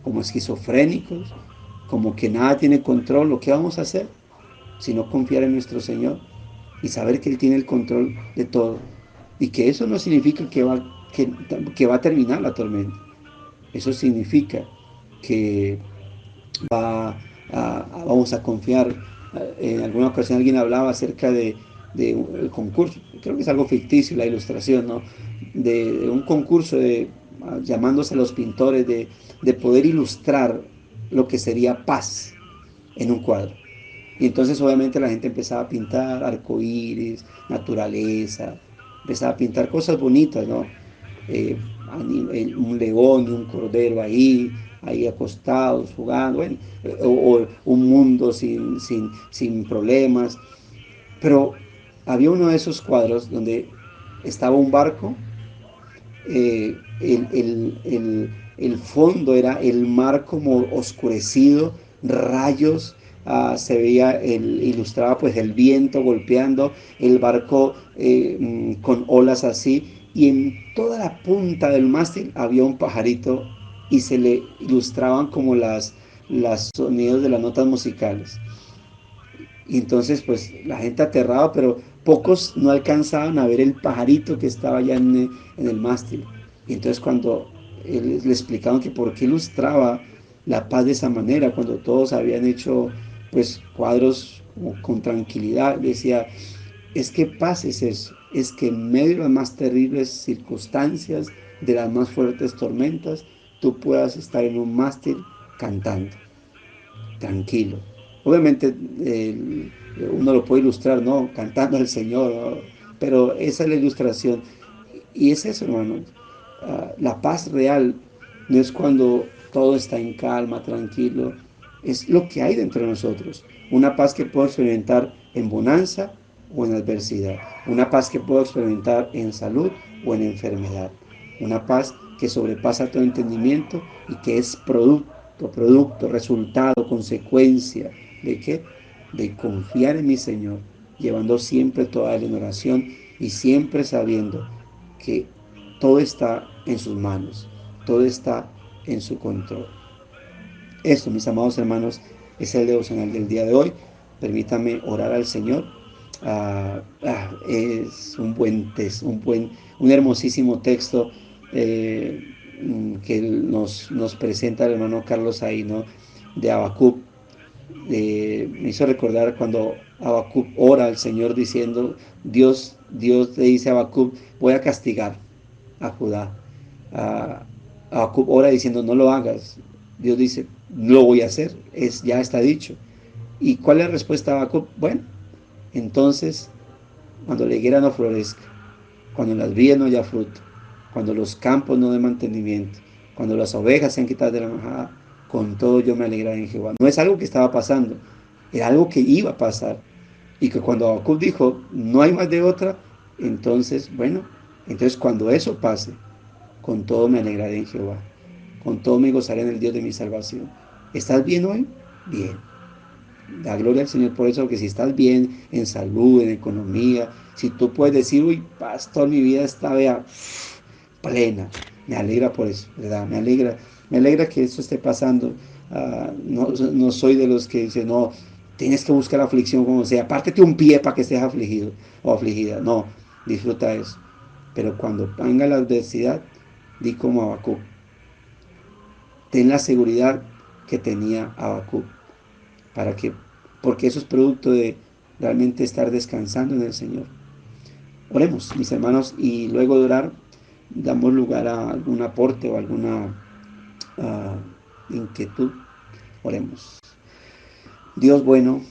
como esquizofrénicos, como que nada tiene control. ¿Lo que vamos a hacer? Sino confiar en nuestro Señor y saber que Él tiene el control de todo. Y que eso no significa que va a terminar la tormenta. Eso significa que vamos a confiar. En alguna ocasión alguien hablaba acerca de el concurso, creo que es algo ficticio la ilustración, ¿no? De un concurso llamándose los pintores de poder ilustrar lo que sería paz en un cuadro. Y entonces obviamente la gente empezaba a pintar arcoíris, naturaleza, empezaba a pintar cosas bonitas, ¿no? Un león y un cordero ahí acostados, jugando, bueno, o un mundo sin problemas. Pero había uno de esos cuadros donde estaba un barco, el fondo era el mar como oscurecido, rayos, se veía, ilustraba pues el viento golpeando, el barco con olas así, y en toda la punta del mástil había un pajarito y se le ilustraban como las sonidos de las notas musicales. Y entonces pues la gente aterrada, pero pocos no alcanzaban a ver el pajarito que estaba allá en el mástil. Y entonces cuando le explicaban que por qué ilustraba la paz de esa manera, cuando todos habían hecho pues cuadros con tranquilidad, decía, es que paz es eso, es que en medio de las más terribles circunstancias, de las más fuertes tormentas, tú puedas estar en un mástil cantando, tranquilo. Obviamente uno lo puede ilustrar, ¿no? Cantando al Señor, ¿no? Pero esa es la ilustración. Y es eso, hermanos. La paz real no es cuando todo está en calma, tranquilo. Es lo que hay dentro de nosotros. Una paz que puedo experimentar en bonanza o en adversidad. Una paz que puedo experimentar en salud o en enfermedad. Una paz que sobrepasa todo entendimiento y que es producto, resultado, consecuencia de qué? De confiar en mi Señor, llevando siempre toda él en oración y siempre sabiendo que todo está en sus manos, todo está en su control. Esto, mis amados hermanos, es el devocional del día de hoy. Permítame orar al Señor. Es un buen texto, un hermosísimo texto que nos presenta el hermano Carlos ahí, ¿no? De Habacuc. Me hizo recordar cuando Habacuc ora al Señor diciendo, Dios le dice a Habacuc, voy a castigar a Judá. A Habacuc ora diciendo, no lo hagas. Dios dice, lo voy a hacer, ya está dicho. ¿Y cuál es la respuesta de Habacuc? Bueno, entonces, cuando la higuera no florezca, cuando en las viñas no haya fruto, cuando los campos no den mantenimiento, cuando las ovejas sean quitadas de la majada, con todo yo me alegraré en Jehová. No es algo que estaba pasando, era algo que iba a pasar. Y que cuando Habacuc dijo, no hay más de otra, entonces, bueno, entonces cuando eso pase, con todo me alegraré en Jehová, con todo me gozaré en el Dios de mi salvación. ¿Estás bien hoy? Bien. Da gloria al Señor por eso, porque si estás bien en salud, en economía, si tú puedes decir, uy, pastor, mi vida está plena, me alegra por eso, ¿verdad? Me alegra que eso esté pasando. No soy de los que dicen, no, tienes que buscar aflicción como sea, apártate un pie para que estés afligido o afligida. No, disfruta eso. Pero cuando venga la adversidad, di como Habacuc, ten la seguridad que tenía Habacuc, para que, porque eso es producto de realmente estar descansando en el Señor. Oremos, mis hermanos, y luego de orar, damos lugar a algún aporte o alguna inquietud. Oremos. Dios bueno,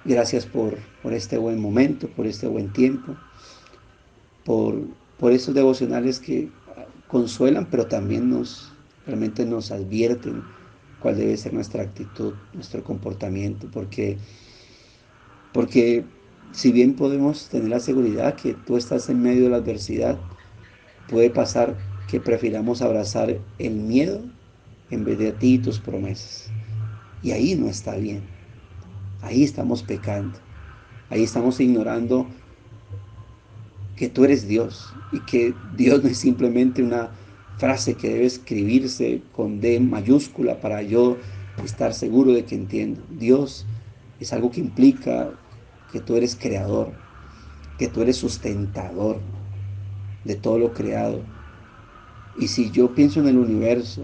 gracias por este buen momento, por este buen tiempo, por, por esos devocionales que consuelan, pero también realmente nos advierten cuál debe ser nuestra actitud, nuestro comportamiento, porque si bien podemos tener la seguridad que tú estás en medio de la adversidad, puede pasar que prefiramos abrazar el miedo en vez de a ti y tus promesas. Y ahí no está bien. Ahí estamos pecando. Ahí estamos ignorando que tú eres Dios y que Dios no es simplemente una frase que debe escribirse con D mayúscula para yo estar seguro de que entiendo. Dios es algo que implica que tú eres creador, que tú eres sustentador de todo lo creado. Y si yo pienso en el universo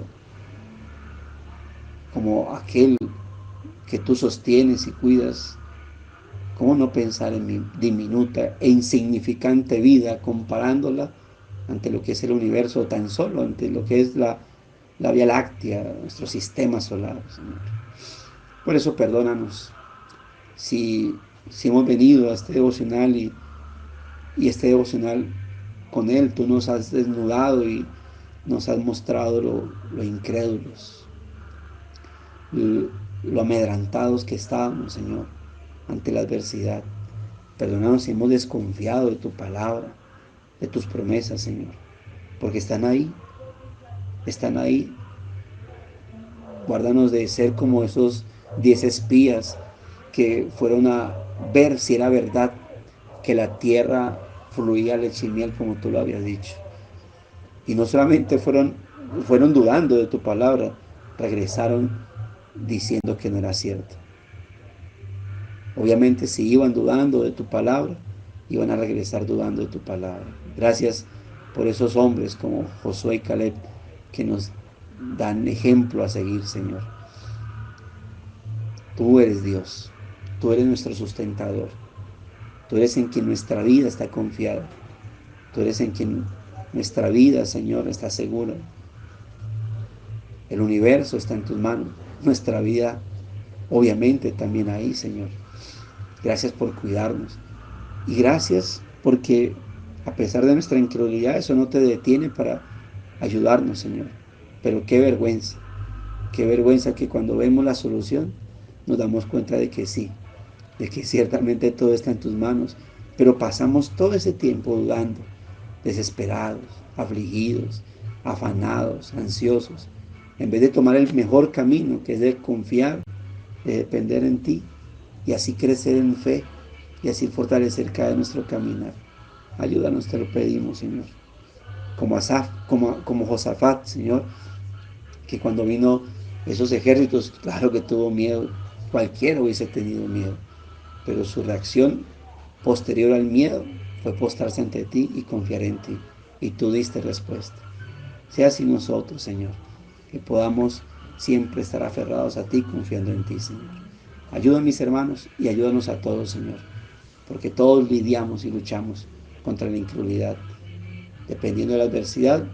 como aquel que tú sostienes y cuidas, ¿cómo no pensar en mi diminuta e insignificante vida comparándola ante lo que es el universo, tan solo ante lo que es la Vía Láctea, nuestro sistema solar, Señor? Por eso perdónanos si hemos venido a este devocional y este devocional con él tú nos has desnudado y nos has mostrado lo incrédulos, lo amedrantados que estábamos, Señor, ante la adversidad. Perdónanos si hemos desconfiado de tu palabra, de tus promesas, Señor, porque están ahí. Guárdanos de ser como esos 10 espías que fueron a ver si era verdad que la tierra fluía leche y miel como tú lo habías dicho. Y no solamente fueron dudando de tu palabra, regresaron diciendo que no era cierto. Obviamente si iban dudando de tu palabra, iban a regresar dudando de tu palabra. Gracias por esos hombres como Josué y Caleb que nos dan ejemplo a seguir, Señor. Tú eres Dios, tú eres nuestro sustentador, Tú eres en quien nuestra vida está confiada. Tú eres en quien nuestra vida, Señor, está segura. El universo está en tus manos. Nuestra vida, obviamente, también ahí, Señor. Gracias por cuidarnos. Y gracias porque, a pesar de nuestra incredulidad, eso no te detiene para ayudarnos, Señor. Pero qué vergüenza que cuando vemos la solución, nos damos cuenta de que sí, de que ciertamente todo está en tus manos, pero pasamos todo ese tiempo dudando, desesperados, afligidos, afanados, ansiosos, en vez de tomar el mejor camino, que es de confiar, de depender en ti, y así crecer en fe, y así fortalecer cada nuestro caminar. Ayúdanos, te lo pedimos, Señor. Como Asaf, como Josafat, Señor, que cuando vino esos ejércitos, claro que tuvo miedo, cualquiera hubiese tenido miedo, pero su reacción posterior al miedo fue postrarse ante ti y confiar en ti, y tú diste respuesta. Sea así nosotros, Señor, que podamos siempre estar aferrados a ti, confiando en ti, Señor. Ayuda a mis hermanos y ayúdanos a todos, Señor, porque todos lidiamos y luchamos contra la incredulidad. Dependiendo de la adversidad,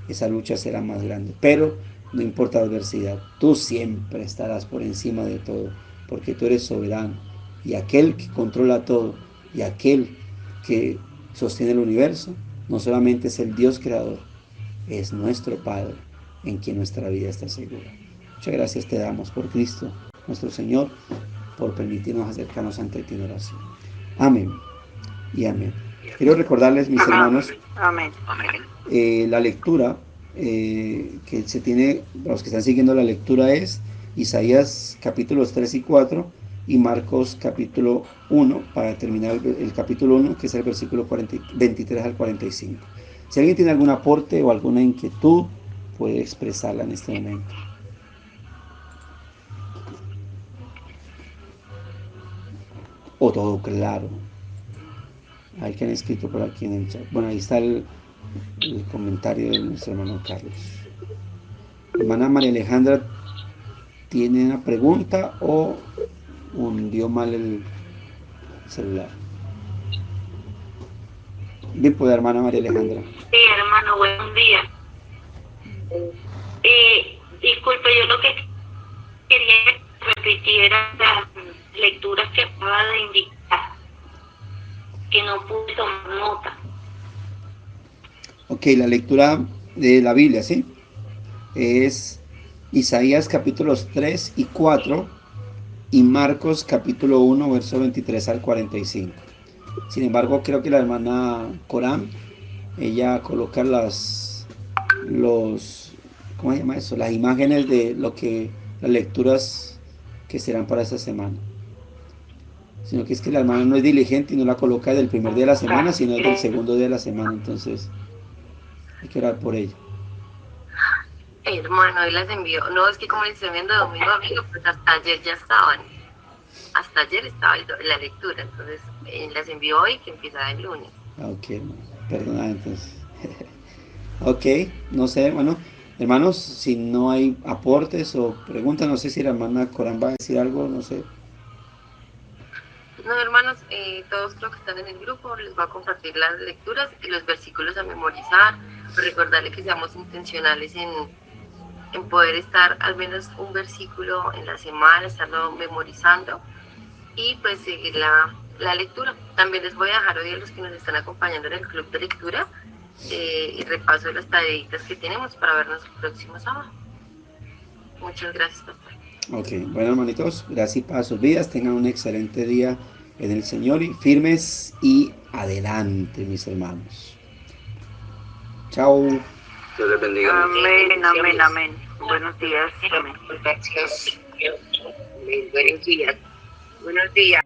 esa lucha será más grande, pero no importa la adversidad, tú siempre estarás por encima de todo, porque tú eres soberano, y aquel que controla todo, y aquel que sostiene el universo, no solamente es el Dios creador, es nuestro Padre, en quien nuestra vida está segura. Muchas gracias te damos por Cristo, nuestro Señor, por permitirnos acercarnos ante ti en oración. Amén y amén. Quiero recordarles, mis hermanos,
Amén.
la lectura que se tiene, los que están siguiendo la lectura, es Isaías capítulos 3 y 4 y Marcos capítulo 1, para terminar el capítulo 1, que es el versículo 23 al 45. Si alguien tiene algún aporte o alguna inquietud, puede expresarla en este momento. O todo claro. Hay que han escrito por aquí en el chat. Bueno, ahí está el comentario de nuestro hermano Carlos. Hermana María Alejandra, ¿tiene una pregunta o hundió mal el celular? Bien, pues, hermana María Alejandra.
Sí, hermano, buenos días. Disculpe, yo lo que quería que repitiera las lecturas que acaba de indicar, que no pude tomar nota.
Ok, la lectura de la Biblia, ¿sí? Es Isaías capítulos 3 y 4 y Marcos capítulo 1, verso 23 al 45. Sin embargo, creo que la hermana Corán, ella coloca ¿cómo se llama eso? Las imágenes de las lecturas que serán para esta semana. Sino que es que la hermana no es diligente y no la coloca del primer día de la semana, sino del segundo día de la semana. Entonces, hay que orar por ella.
Hermano, hoy las envió. No, es que como les estoy viendo domingo, amigo, pues hasta ayer ya estaban. Hasta ayer estaba la lectura, entonces las envió hoy, que empieza el lunes.
Ok, hermano. Perdona, entonces. Ok, no sé, bueno, hermanos, si no hay aportes o preguntas, no sé si la hermana Corán va a decir algo, no sé.
No, hermanos, todos creo que están en el grupo, les voy a compartir las lecturas y los versículos a memorizar, recordarles que seamos intencionales en poder estar al menos un versículo en la semana, estarlo memorizando y pues seguir la lectura. También les voy a dejar hoy a los que nos están acompañando en el club de lectura y repaso de las tareitas que tenemos para vernos el próximo sábado. Muchas gracias, pastor.
Ok, bueno, hermanitos, gracias para sus vidas, tengan un excelente día en el Señor y firmes y adelante, mis hermanos. Chao.
Dios les bendiga.
Amén, amén, amén. Buenos días. Amén.
Gracias. Buenos días. Buenos días.